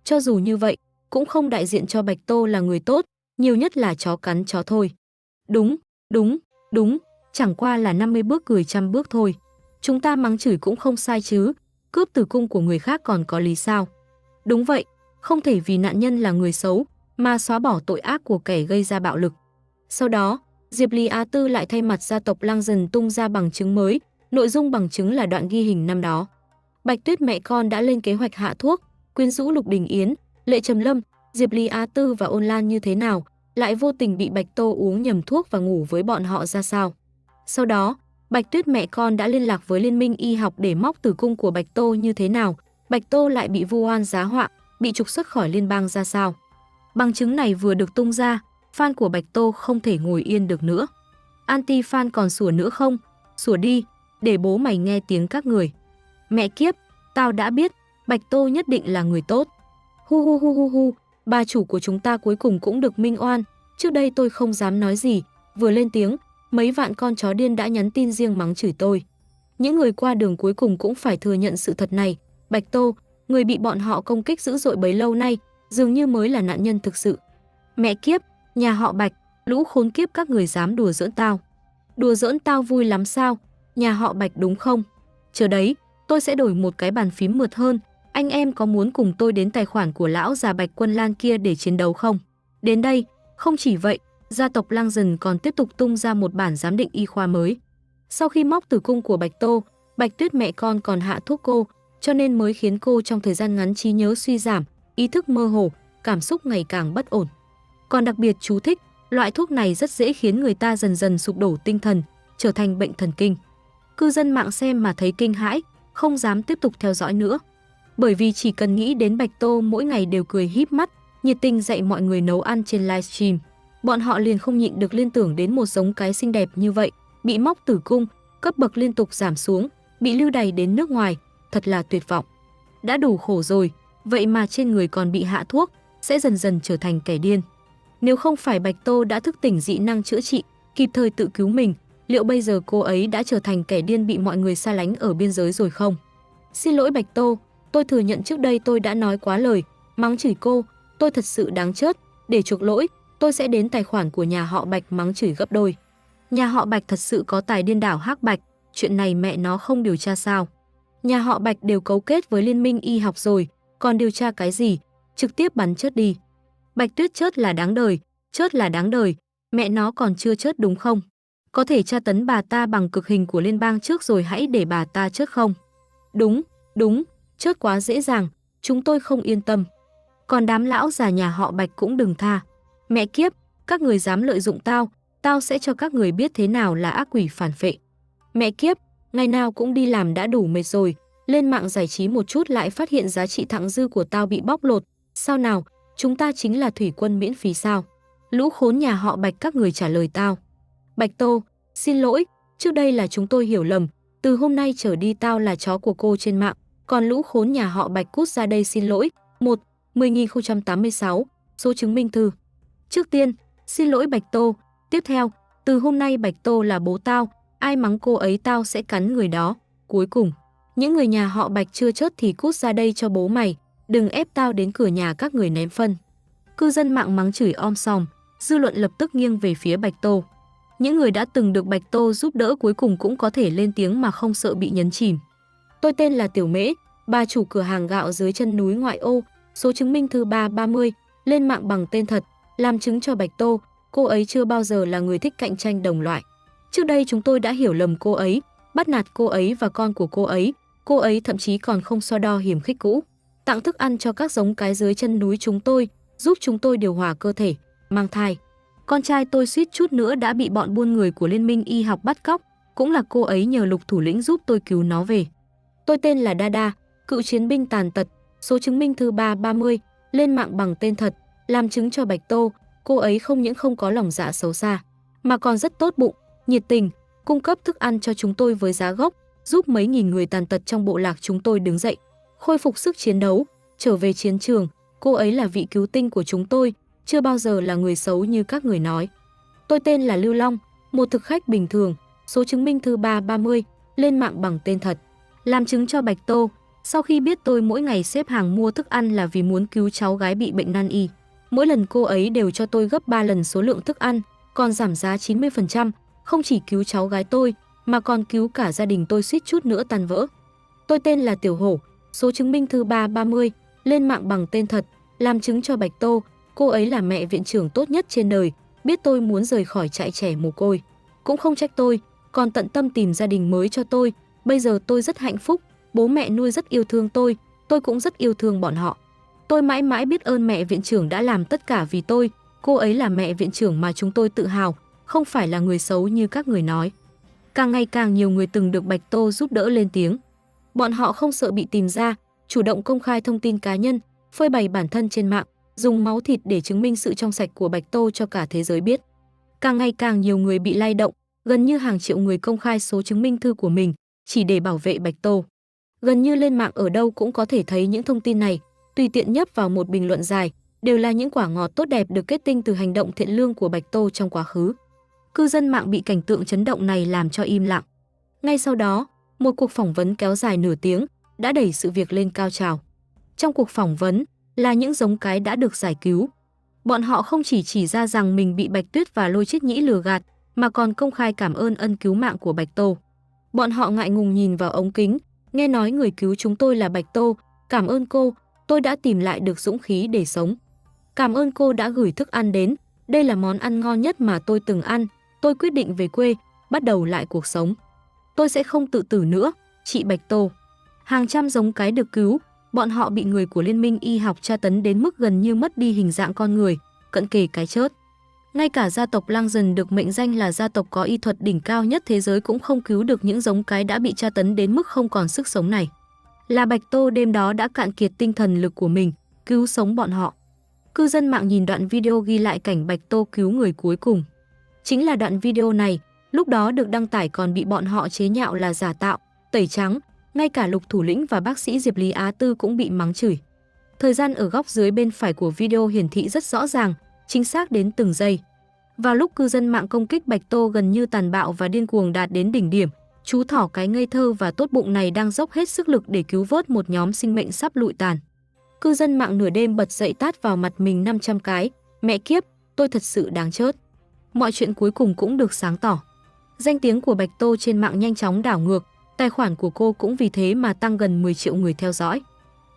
Speaker 1: cho dù như vậy, cũng không đại diện cho Bạch Tô là người tốt, nhiều nhất là chó cắn chó thôi. Đúng, chẳng qua là 50 bước cười trăm bước thôi. Chúng ta mắng chửi cũng không sai chứ, cướp tử cung của người khác còn có lý sao? Đúng vậy, không thể vì nạn nhân là người xấu mà xóa bỏ tội ác của kẻ gây ra bạo lực. Sau đó, Diệp Lý Á Tư lại thay mặt gia tộc Lăng Dần tung ra bằng chứng mới, nội dung bằng chứng là đoạn ghi hình năm đó. Bạch Tuyết mẹ con đã lên kế hoạch hạ thuốc, quyến rũ Lục Đình Yến, Lệ Trầm Lâm, Diệp Lý Á Tư và Ôn Lan như thế nào, lại vô tình bị Bạch Tô uống nhầm thuốc và ngủ với bọn họ ra sao. Sau đó, Bạch Tuyết mẹ con đã liên lạc với Liên minh y học để móc tử cung của Bạch Tô như thế nào, Bạch Tô lại bị vu oan giá họa, bị trục xuất khỏi liên bang ra sao. Bằng chứng này vừa được tung ra, fan của Bạch Tô không thể ngồi yên được nữa. Anti-fan còn sủa nữa không? Sủa đi, để bố mày nghe tiếng các người. Mẹ kiếp, tao đã biết, Bạch Tô nhất định là người tốt. Hu, bà chủ của chúng ta cuối cùng cũng được minh oan. Trước đây tôi không dám nói gì, vừa lên tiếng, mấy vạn con chó điên đã nhắn tin riêng mắng chửi tôi. Những người qua đường cuối cùng cũng phải thừa nhận sự thật này. Bạch Tô, người bị bọn họ công kích dữ dội bấy lâu nay, dường như mới là nạn nhân thực sự. Mẹ kiếp, nhà họ Bạch, lũ khốn kiếp các người dám đùa giỡn tao. Đùa giỡn tao vui lắm sao? Nhà họ Bạch đúng không? Chờ đấy, tôi sẽ đổi một cái bàn phím mượt hơn. Anh em có muốn cùng tôi đến tài khoản của lão già Bạch Quân Lan kia để chiến đấu không? Đến đây, không chỉ vậy, gia tộc Lăng Dần còn tiếp tục tung ra một bản giám định y khoa mới. Sau khi móc tử cung của Bạch Tô, Bạch Tuyết mẹ con còn hạ thuốc cô, cho nên mới khiến cô trong thời gian ngắn trí nhớ suy giảm, ý thức mơ hồ, cảm xúc ngày càng bất ổn. Còn đặc biệt chú thích, loại thuốc này rất dễ khiến người ta dần dần sụp đổ tinh thần, trở thành bệnh thần kinh. Cư dân mạng xem mà thấy kinh hãi, không dám tiếp tục theo dõi nữa. Bởi vì chỉ cần nghĩ đến Bạch Tô mỗi ngày đều cười híp mắt, nhiệt tình dạy mọi người nấu ăn trên livestream, bọn họ liền không nhịn được liên tưởng đến một giống cái xinh đẹp như vậy, bị móc tử cung, cấp bậc liên tục giảm xuống, bị lưu đày đến nước ngoài, thật là tuyệt vọng. đã đủ khổ rồi, vậy mà trên người còn bị hạ thuốc, sẽ dần dần trở thành kẻ điên. Nếu không phải Bạch Tô đã thức tỉnh dị năng chữa trị, kịp thời tự cứu mình, liệu bây giờ cô ấy đã trở thành kẻ điên bị mọi người xa lánh ở biên giới rồi không? Xin lỗi Bạch Tô, tôi thừa nhận trước đây tôi đã nói quá lời, mắng chửi cô, tôi thật sự đáng chớt, để chuộc lỗi, tôi sẽ đến tài khoản của nhà họ Bạch mắng chửi gấp đôi. Nhà họ Bạch thật sự có tài điên đảo hắc bạch, chuyện này mẹ nó không điều tra sao? Nhà họ Bạch đều cấu kết với Liên minh y học rồi, còn điều tra cái gì, trực tiếp bắn chớt đi. Bạch Tuyết chớt là đáng đời, chớt là đáng đời, mẹ nó còn chưa chớt đúng không? Có thể tra tấn bà ta bằng cực hình của liên bang trước rồi hãy để bà ta chớt không? Đúng, chớt quá dễ dàng, chúng tôi không yên tâm. Còn đám lão già nhà họ Bạch cũng đừng tha. Mẹ kiếp, các người dám lợi dụng tao, tao sẽ cho các người biết thế nào là ác quỷ phản phệ. Mẹ kiếp, ngày nào cũng đi làm đã đủ mệt rồi, lên mạng giải trí một chút lại phát hiện giá trị thặng dư của tao bị bóc lột. Sao nào, chúng ta chính là thủy quân miễn phí sao? Lũ khốn nhà họ Bạch các người trả lời tao. Bạch Tô, xin lỗi, trước đây là chúng tôi hiểu lầm, từ hôm nay trở đi tao là chó của cô trên mạng, còn lũ khốn nhà họ Bạch cút ra đây xin lỗi. 1. 10.086, số chứng minh thư. Trước tiên, xin lỗi Bạch Tô, tiếp theo, từ hôm nay Bạch Tô là bố tao, ai mắng cô ấy tao sẽ cắn người đó. Cuối cùng, những người nhà họ Bạch chưa chớt thì cút ra đây cho bố mày, đừng ép tao đến cửa nhà các người ném phân. Cư dân mạng mắng chửi om sòm, dư luận lập tức nghiêng về phía Bạch Tô. Những người đã từng được Bạch Tô giúp đỡ cuối cùng cũng có thể lên tiếng mà không sợ bị nhấn chìm. Tôi tên là Tiểu Mễ, bà chủ cửa hàng gạo dưới chân núi ngoại ô, số chứng minh thư 330, lên mạng bằng tên thật, làm chứng cho Bạch Tô, cô ấy chưa bao giờ là người thích cạnh tranh đồng loại. Trước đây chúng tôi đã hiểu lầm cô ấy, bắt nạt cô ấy và con của cô ấy thậm chí còn không so đo hiểm khích cũ. Tặng thức ăn cho các giống cái dưới chân núi chúng tôi, giúp chúng tôi điều hòa cơ thể, mang thai. Con trai tôi suýt chút nữa đã bị bọn buôn người của Liên minh y học bắt cóc, cũng là cô ấy nhờ Lục thủ lĩnh giúp tôi cứu nó về. Tôi tên là Đa, cựu chiến binh tàn tật, số chứng minh thư 330, lên mạng bằng tên thật, làm chứng cho Bạch Tô, cô ấy không những không có lòng dạ xấu xa, mà còn rất tốt bụng, nhiệt tình, cung cấp thức ăn cho chúng tôi với giá gốc, giúp mấy nghìn người tàn tật trong bộ lạc chúng tôi đứng dậy, khôi phục sức chiến đấu, trở về chiến trường. Cô ấy là vị cứu tinh của chúng tôi, chưa bao giờ là người xấu như các người nói. Tôi tên là Lưu Long, một thực khách bình thường, số chứng minh thư 330, lên mạng bằng tên thật, làm chứng cho Bạch Tô. Sau khi biết tôi mỗi ngày xếp hàng mua thức ăn là vì muốn cứu cháu gái bị bệnh nan y, mỗi lần cô ấy đều cho tôi gấp 3 lần số lượng thức ăn, còn giảm giá 90%, không chỉ cứu cháu gái tôi, mà còn cứu cả gia đình tôi suýt chút nữa tan vỡ. Tôi tên là Tiểu Hổ, số chứng minh thư 330, lên mạng bằng tên thật, làm chứng cho Bạch Tô, cô ấy là mẹ viện trưởng tốt nhất trên đời, biết tôi muốn rời khỏi trại trẻ mồ côi, cũng không trách tôi, còn tận tâm tìm gia đình mới cho tôi. Bây giờ tôi rất hạnh phúc, bố mẹ nuôi rất yêu thương tôi cũng rất yêu thương bọn họ. Tôi mãi mãi biết ơn mẹ viện trưởng đã làm tất cả vì tôi, cô ấy là mẹ viện trưởng mà chúng tôi tự hào, không phải là người xấu như các người nói. Càng ngày càng nhiều người từng được Bạch Tô giúp đỡ lên tiếng. Bọn họ không sợ bị tìm ra, chủ động công khai thông tin cá nhân, phơi bày bản thân trên mạng, dùng máu thịt để chứng minh sự trong sạch của Bạch Tô cho cả thế giới biết. Càng ngày càng nhiều người bị lay động, gần như hàng triệu người công khai số chứng minh thư của mình chỉ để bảo vệ Bạch Tô. Gần như lên mạng ở đâu cũng có thể thấy những thông tin này, tùy tiện nhấp vào một bình luận dài, đều là những quả ngọt tốt đẹp được kết tinh từ hành động thiện lương của Bạch Tô trong quá khứ. Cư dân mạng bị cảnh tượng chấn động này làm cho im lặng. Ngay sau đó, một cuộc phỏng vấn kéo dài nửa tiếng đã đẩy sự việc lên cao trào. Trong cuộc phỏng vấn là những giống cái đã được giải cứu. Bọn họ không chỉ ra rằng mình bị Bạch Tuyết và Lôi Chiết Nhĩ lừa gạt, mà còn công khai cảm ơn ân cứu mạng của Bạch Tô. Bọn họ ngại ngùng nhìn vào ống kính, nghe nói người cứu chúng tôi là Bạch Tô, cảm ơn cô, tôi đã tìm lại được dũng khí để sống. Cảm ơn cô đã gửi thức ăn đến, đây là món ăn ngon nhất mà tôi từng ăn, tôi quyết định về quê, bắt đầu lại cuộc sống. Tôi sẽ không tự tử nữa, chị Bạch Tô. Hàng trăm giống cái được cứu, bọn họ bị người của Liên minh y học tra tấn đến mức gần như mất đi hình dạng con người, cận kề cái chết. Ngay cả gia tộc Lang Dần được mệnh danh là gia tộc có y thuật đỉnh cao nhất thế giới cũng không cứu được những giống cái đã bị tra tấn đến mức không còn sức sống này. Là Bạch Tô đêm đó đã cạn kiệt tinh thần lực của mình, cứu sống bọn họ. Cư dân mạng nhìn đoạn video ghi lại cảnh Bạch Tô cứu người cuối cùng. Chính là đoạn video này, lúc đó được đăng tải còn bị bọn họ chế nhạo là giả tạo, tẩy trắng, Ngay cả Lục thủ lĩnh và bác sĩ Diệp Lý Á Tư cũng bị mắng chửi. Thời gian ở góc dưới bên phải của video hiển thị rất rõ ràng, chính xác đến từng giây. Vào lúc cư dân mạng công kích Bạch Tô gần như tàn bạo và điên cuồng đạt đến đỉnh điểm, chú thỏ cái ngây thơ và tốt bụng này đang dốc hết sức lực để cứu vớt một nhóm sinh mệnh sắp lụi tàn. Cư dân mạng nửa đêm bật dậy tát vào mặt mình 500 cái, mẹ kiếp, tôi thật sự đáng chớt. Mọi chuyện cuối cùng cũng được sáng tỏ. Danh tiếng của Bạch Tô trên mạng nhanh chóng đảo ngược, tài khoản của cô cũng vì thế mà tăng gần 10 triệu người theo dõi.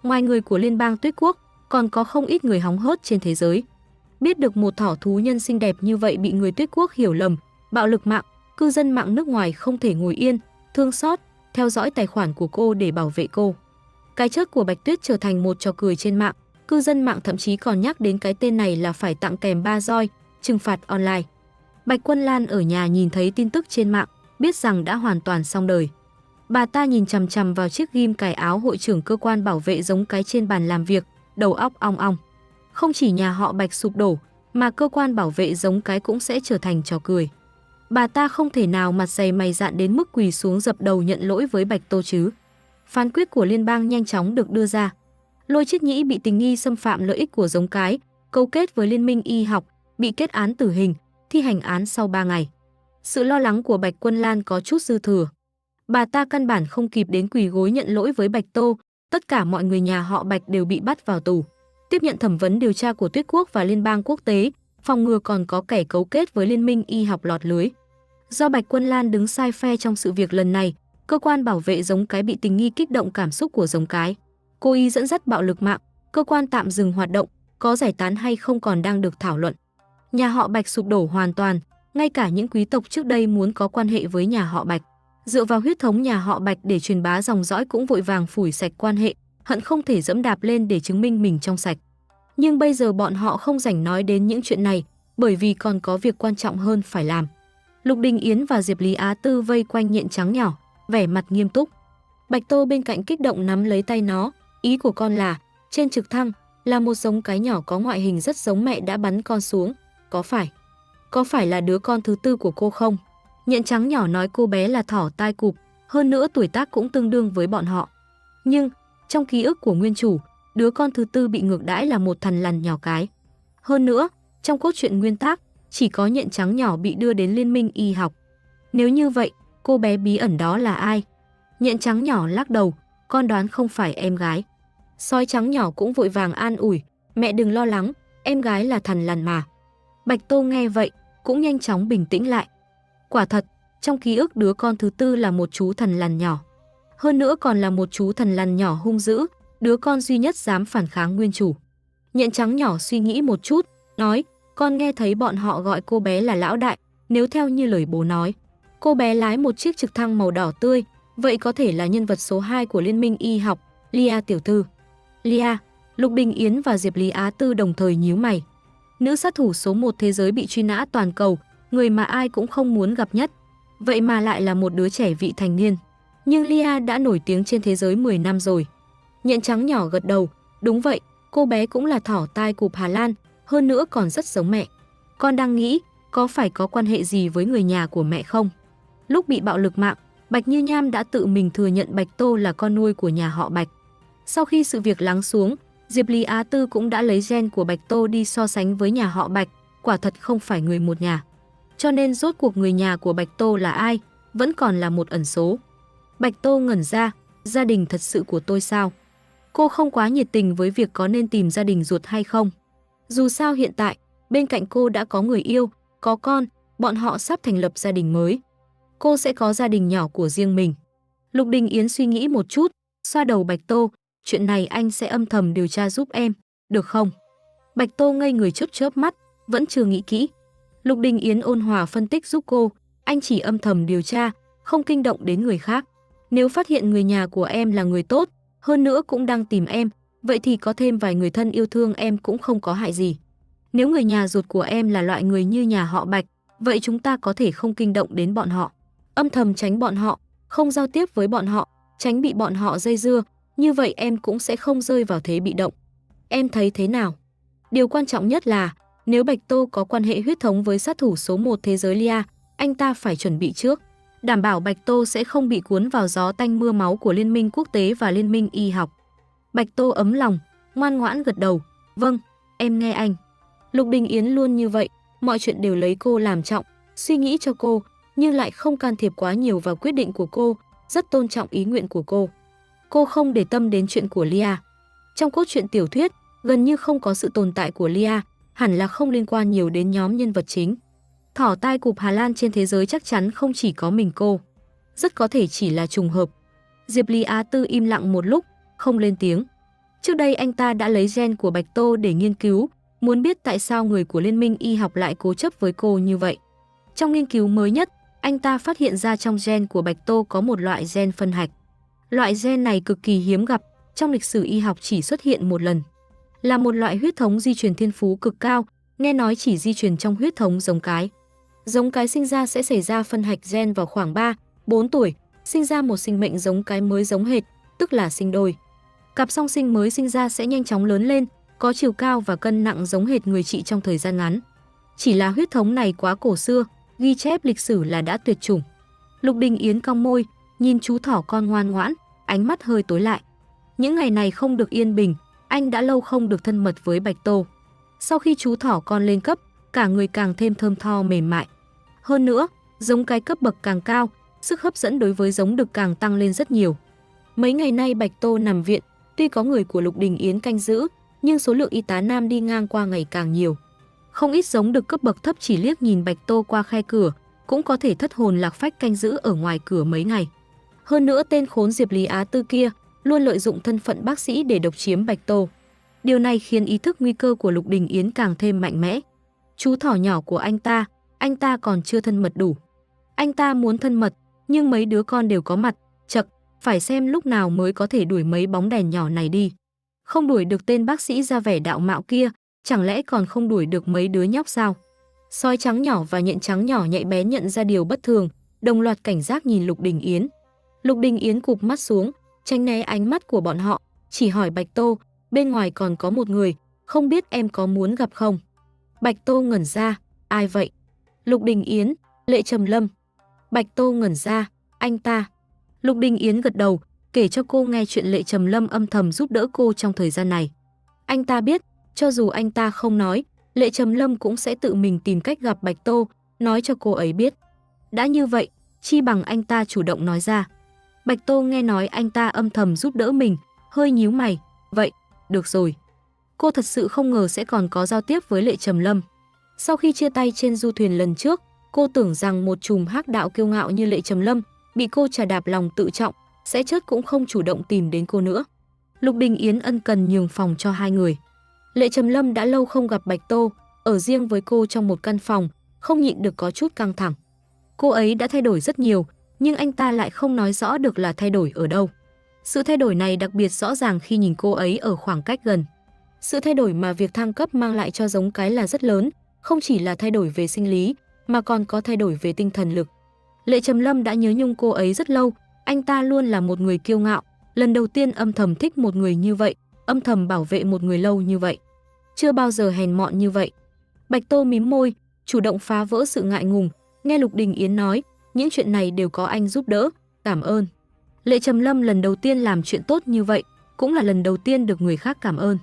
Speaker 1: Ngoài người của Liên bang Tuyết Quốc, còn có không ít người hóng hớt trên thế giới. Biết được một thỏ thú nhân xinh đẹp như vậy bị người Tuyết Quốc hiểu lầm, bạo lực mạng, cư dân mạng nước ngoài không thể ngồi yên, thương xót, theo dõi tài khoản của cô để bảo vệ cô. Cái chết của Bạch Tuyết trở thành một trò cười trên mạng, cư dân mạng thậm chí còn nhắc đến cái tên này là phải tặng kèm 3 roi, trừng phạt online. Bạch Quân Lan ở nhà nhìn thấy tin tức trên mạng, biết rằng đã hoàn toàn xong đời. Bà ta nhìn chằm chằm vào chiếc ghim cài áo hội trưởng cơ quan bảo vệ giống cái trên bàn làm việc, đầu óc ong ong. Không chỉ nhà họ Bạch sụp đổ, mà cơ quan bảo vệ giống cái cũng sẽ trở thành trò cười. Bà ta không thể nào mặt dày mày dạn đến mức quỳ xuống dập đầu nhận lỗi với Bạch Tô chứ. Phán quyết của liên bang nhanh chóng được đưa ra. Lôi Chiết Nhĩ bị tình nghi xâm phạm lợi ích của giống cái, câu kết với Liên minh Y học, bị kết án tử hình, thi hành án sau 3 ngày. Sự lo lắng của Bạch Quân Lan có chút dư thừa. Bà ta căn bản không kịp đến quỳ gối nhận lỗi với Bạch Tô, tất cả mọi người nhà họ Bạch đều bị bắt vào tù. Tiếp nhận thẩm vấn điều tra của Tuyết Quốc và liên bang quốc tế, phòng ngừa còn có kẻ cấu kết với Liên minh Y học lọt lưới. Do Bạch Quân Lan đứng sai phe trong sự việc lần này, cơ quan bảo vệ giống cái bị tình nghi kích động cảm xúc của giống cái. Cố ý dẫn dắt bạo lực mạng, cơ quan tạm dừng hoạt động, có giải tán hay không còn đang được thảo luận. Nhà họ Bạch sụp đổ hoàn toàn, ngay cả những quý tộc trước đây muốn có quan hệ với nhà họ Bạch. Dựa vào huyết thống nhà họ Bạch để truyền bá dòng dõi cũng vội vàng phủi sạch quan hệ, hận không thể dẫm đạp lên để chứng minh mình trong sạch. Nhưng bây giờ bọn họ không rảnh nói đến những chuyện này, bởi vì còn có việc quan trọng hơn phải làm. Lục Đình Yến và Diệp Lý Á Tư vây quanh nhện trắng nhỏ, vẻ mặt nghiêm túc. Bạch Tô bên cạnh kích động nắm lấy tay nó, ý của con là, trên trực thăng, là một giống cái nhỏ có ngoại hình rất giống mẹ đã bắn con xuống, có phải là đứa con thứ tư của cô không? Nhện trắng nhỏ nói cô bé là thỏ tai cụp, hơn nữa tuổi tác cũng tương đương với bọn họ. Nhưng, trong ký ức của nguyên chủ, đứa con thứ tư bị ngược đãi là một thằn lằn nhỏ cái. Hơn nữa, trong cốt truyện nguyên tác, chỉ có nhện trắng nhỏ bị đưa đến Liên minh Y học. Nếu như vậy, cô bé bí ẩn đó là ai? Nhện trắng nhỏ lắc đầu, con đoán không phải em gái. Sói trắng nhỏ cũng vội vàng an ủi, mẹ đừng lo lắng, em gái là thằn lằn mà. Bạch Tô nghe vậy, cũng nhanh chóng bình tĩnh lại. Quả thật, trong ký ức đứa con thứ tư là một chú thằn lằn nhỏ. Hơn nữa còn là một chú thằn lằn nhỏ hung dữ, đứa con duy nhất dám phản kháng nguyên chủ. Nhện trắng nhỏ suy nghĩ một chút, nói, con nghe thấy bọn họ gọi cô bé là lão đại, nếu theo như lời bố nói. Cô bé lái một chiếc trực thăng màu đỏ tươi, vậy có thể là nhân vật số 2 của Liên minh Y học, Lia tiểu thư. Lia, Lục Đình Yến và Diệp Lý Á Tư đồng thời nhíu mày. Nữ sát thủ số 1 thế giới bị truy nã toàn cầu, người mà ai cũng không muốn gặp nhất. Vậy mà lại là một đứa trẻ vị thành niên. Nhưng Lia đã nổi tiếng trên thế giới 10 năm rồi. Nhện trắng nhỏ gật đầu, đúng vậy, cô bé cũng là thỏ tai cụp Hà Lan, hơn nữa còn rất giống mẹ. Con đang nghĩ, có phải có quan hệ gì với người nhà của mẹ không? Lúc bị bạo lực mạng, Bạch Như Nham đã tự mình thừa nhận Bạch Tô là con nuôi của nhà họ Bạch. Sau khi sự việc lắng xuống, Diệp Lý Á Tư cũng đã lấy gen của Bạch Tô đi so sánh với nhà họ Bạch, quả thật không phải người một nhà. Cho nên rốt cuộc người nhà của Bạch Tô là ai, vẫn còn là một ẩn số. Bạch Tô ngẩn ra, gia đình thật sự của tôi sao? Cô không quá nhiệt tình với việc có nên tìm gia đình ruột hay không. Dù sao hiện tại, bên cạnh cô đã có người yêu, có con, bọn họ sắp thành lập gia đình mới. Cô sẽ có gia đình nhỏ của riêng mình. Lục Đình Yến suy nghĩ một chút, xoa đầu Bạch Tô, chuyện này anh sẽ âm thầm điều tra giúp em, được không? Bạch Tô ngây người chớp chớp mắt, vẫn chưa nghĩ kỹ. Lục Đình Yến ôn hòa phân tích giúp cô, anh chỉ âm thầm điều tra, không kinh động đến người khác. Nếu phát hiện người nhà của em là người tốt, hơn nữa cũng đang tìm em, vậy thì có thêm vài người thân yêu thương em cũng không có hại gì. Nếu người nhà ruột của em là loại người như nhà họ Bạch, vậy chúng ta có thể không kinh động đến bọn họ. Âm thầm tránh bọn họ, không giao tiếp với bọn họ, tránh bị bọn họ dây dưa, như vậy em cũng sẽ không rơi vào thế bị động. Em thấy thế nào? Điều quan trọng nhất là, nếu Bạch Tô có quan hệ huyết thống với sát thủ số 1 thế giới Lia, anh ta phải chuẩn bị trước. đảm bảo Bạch Tô sẽ không bị cuốn vào gió tanh mưa máu của Liên minh quốc tế và Liên minh y học. Bạch Tô ấm lòng, ngoan ngoãn gật đầu, vâng, em nghe anh. Lục Đình Yến luôn như vậy, mọi chuyện đều lấy cô làm trọng, suy nghĩ cho cô, nhưng lại không can thiệp quá nhiều vào quyết định của cô, rất tôn trọng ý nguyện của cô. Cô không để tâm đến chuyện của Lia. Trong cốt truyện tiểu thuyết, gần như không có sự tồn tại của Lia, hẳn là không liên quan nhiều đến nhóm nhân vật chính. Thỏ tai cụp Hà Lan trên thế giới chắc chắn không chỉ có mình cô. Rất có thể chỉ là trùng hợp. Diệp Lý Á Tư im lặng một lúc, không lên tiếng. Trước đây anh ta đã lấy gen của Bạch Tô để nghiên cứu, muốn biết tại sao người của Liên minh y học lại cố chấp với cô như vậy. Trong nghiên cứu mới nhất, anh ta phát hiện ra trong gen của Bạch Tô có một loại gen phân hạch. Loại gen này cực kỳ hiếm gặp, trong lịch sử y học chỉ xuất hiện một lần. Là một loại huyết thống di truyền thiên phú cực cao, nghe nói chỉ di truyền trong huyết thống giống cái. Giống cái sinh ra sẽ xảy ra phân hạch gen vào khoảng 3, 4 tuổi, sinh ra một sinh mệnh giống cái mới giống hệt, tức là sinh đôi. Cặp song sinh mới sinh ra sẽ nhanh chóng lớn lên, có chiều cao và cân nặng giống hệt người chị trong thời gian ngắn. Chỉ là huyết thống này quá cổ xưa, ghi chép lịch sử là đã tuyệt chủng. Lục Đình Yến cong môi, nhìn chú thỏ con ngoan ngoãn, ánh mắt hơi tối lại. Những ngày này không được yên bình, anh đã lâu không được thân mật với Bạch Tô. Sau khi chú thỏ con lên cấp, cả người càng thêm thơm tho mềm mại. Hơn nữa, giống cái cấp bậc càng cao, sức hấp dẫn đối với giống đực càng tăng lên rất nhiều. Mấy ngày nay Bạch Tô nằm viện, tuy có người của Lục Đình Yến canh giữ, nhưng số lượng y tá nam đi ngang qua ngày càng nhiều. Không ít giống đực cấp bậc thấp chỉ liếc nhìn Bạch Tô qua khe cửa, cũng có thể thất hồn lạc phách canh giữ ở ngoài cửa mấy ngày. Hơn nữa tên khốn Diệp Lý Á Tư kia luôn lợi dụng thân phận bác sĩ để độc chiếm Bạch Tô. Điều này khiến ý thức nguy cơ của Lục Đình Yến càng thêm mạnh mẽ. Chú thỏ nhỏ của anh ta còn chưa thân mật đủ. Anh ta muốn thân mật, nhưng mấy đứa con đều có mặt, chậc, phải xem lúc nào mới có thể đuổi mấy bóng đèn nhỏ này đi. Không đuổi được tên bác sĩ ra vẻ đạo mạo kia, chẳng lẽ còn không đuổi được mấy đứa nhóc sao? Sói trắng nhỏ và nhện trắng nhỏ nhạy bén nhận ra điều bất thường, đồng loạt cảnh giác nhìn Lục Đình Yến. Lục Đình Yến cụp mắt xuống, tránh né ánh mắt của bọn họ, chỉ hỏi Bạch Tô, bên ngoài còn có một người, không biết em có muốn gặp không? Bạch Tô ngẩn ra, ai vậy? Lục Đình Yến, Lệ Trầm Lâm. Bạch Tô ngẩn ra, anh ta. Lục Đình Yến gật đầu, kể cho cô nghe chuyện Lệ Trầm Lâm âm thầm giúp đỡ cô trong thời gian này. Anh ta biết, cho dù anh ta không nói, Lệ Trầm Lâm cũng sẽ tự mình tìm cách gặp Bạch Tô, nói cho cô ấy biết. Đã như vậy, chi bằng anh ta chủ động nói ra. Bạch Tô nghe nói anh ta âm thầm giúp đỡ mình, hơi nhíu mày, vậy, được rồi. Cô thật sự không ngờ sẽ còn có giao tiếp với Lệ Trầm Lâm. Sau khi chia tay trên du thuyền lần trước, cô tưởng rằng một trùm hắc đạo kiêu ngạo như Lệ Trầm Lâm bị cô trà đạp lòng tự trọng, sẽ chớt cũng không chủ động tìm đến cô nữa. Lục Đình Yến ân cần nhường phòng cho hai người. Lệ Trầm Lâm đã lâu không gặp Bạch Tô, ở riêng với cô trong một căn phòng, không nhịn được có chút căng thẳng. Cô ấy đã thay đổi rất nhiều, nhưng anh ta lại không nói rõ được là thay đổi ở đâu. Sự thay đổi này đặc biệt rõ ràng khi nhìn cô ấy ở khoảng cách gần. Sự thay đổi mà việc thăng cấp mang lại cho giống cái là rất lớn, không chỉ là thay đổi về sinh lý, mà còn có thay đổi về tinh thần lực. Lệ Trầm Lâm đã nhớ nhung cô ấy rất lâu, anh ta luôn là một người kiêu ngạo, lần đầu tiên âm thầm thích một người như vậy, âm thầm bảo vệ một người lâu như vậy. Chưa bao giờ hèn mọn như vậy. Bạch Tô mím môi, chủ động phá vỡ sự ngại ngùng, nghe Lục Đình Yến nói, những chuyện này đều có anh giúp đỡ, cảm ơn. Lệ Trầm Lâm lần đầu tiên làm chuyện tốt như vậy, cũng là lần đầu tiên được người khác cảm ơn.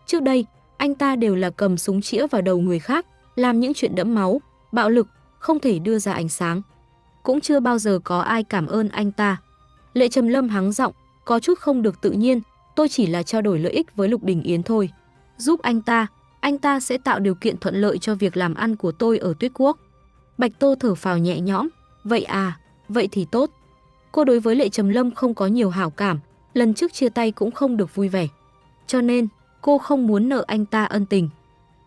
Speaker 1: Trước đây, anh ta đều là cầm súng chĩa vào đầu người khác, làm những chuyện đẫm máu, bạo lực, không thể đưa ra ánh sáng. Cũng chưa bao giờ có ai cảm ơn anh ta. Lệ Trầm Lâm hắng giọng, có chút không được tự nhiên, tôi chỉ là trao đổi lợi ích với Lục Đình Yến thôi. Giúp anh ta sẽ tạo điều kiện thuận lợi cho việc làm ăn của tôi ở Tuyết Quốc. Bạch Tô thở phào nhẹ nhõm, vậy à, vậy thì tốt. Cô đối với Lệ Trầm Lâm không có nhiều hảo cảm, lần trước chia tay cũng không được vui vẻ. Cho nên, cô không muốn nợ anh ta ân tình,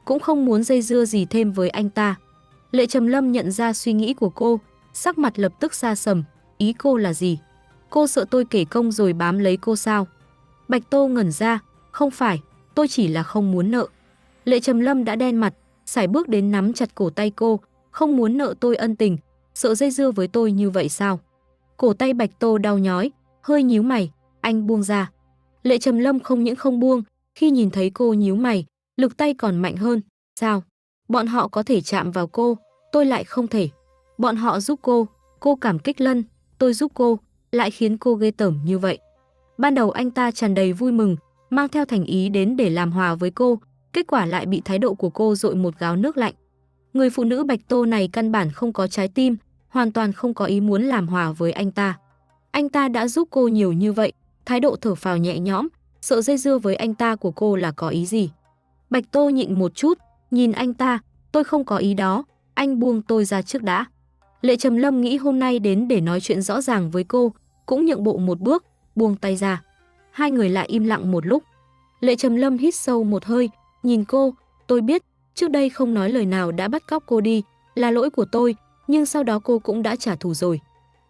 Speaker 1: cũng không muốn dây dưa gì thêm với anh ta. Lệ Trầm Lâm nhận ra suy nghĩ của cô, sắc mặt lập tức xa sầm, ý cô là gì? Cô sợ tôi kể công rồi bám lấy cô sao? Bạch Tô ngẩn ra, không phải, tôi chỉ là không muốn nợ. Lệ Trầm Lâm đã đen mặt, sải bước đến nắm chặt cổ tay cô, không muốn nợ tôi ân tình, sợ dây dưa với tôi như vậy sao? Cổ tay Bạch Tô đau nhói, hơi nhíu mày, anh buông ra. Lệ Trầm Lâm không những không buông, khi nhìn thấy cô nhíu mày, lực tay còn mạnh hơn, sao? Bọn họ có thể chạm vào cô, tôi lại không thể. Bọn họ giúp cô, Cô cảm kích Lân, tôi giúp cô, lại khiến cô ghê tởm như vậy. Ban đầu anh ta tràn đầy vui mừng, mang theo thành ý đến để làm hòa với cô, kết quả lại bị thái độ của cô dội một gáo nước lạnh. Người phụ nữ Bạch Tô này căn bản không có trái tim, hoàn toàn không có ý muốn làm hòa với anh ta. Anh ta đã giúp cô nhiều như vậy, thái độ thở phào nhẹ nhõm, sợ dây dưa với anh ta của cô là có ý gì. Bạch Tô nhịn một chút, nhìn anh ta, tôi không có ý đó, anh buông tôi ra trước đã. Lệ Trầm Lâm nghĩ hôm nay đến để nói chuyện rõ ràng với cô, cũng nhượng bộ một bước, buông tay ra. Hai người lại im lặng một lúc. Lệ Trầm Lâm hít sâu một hơi, nhìn cô, tôi biết, trước đây không nói lời nào đã bắt cóc cô đi, là lỗi của tôi, nhưng sau đó cô cũng đã trả thù rồi.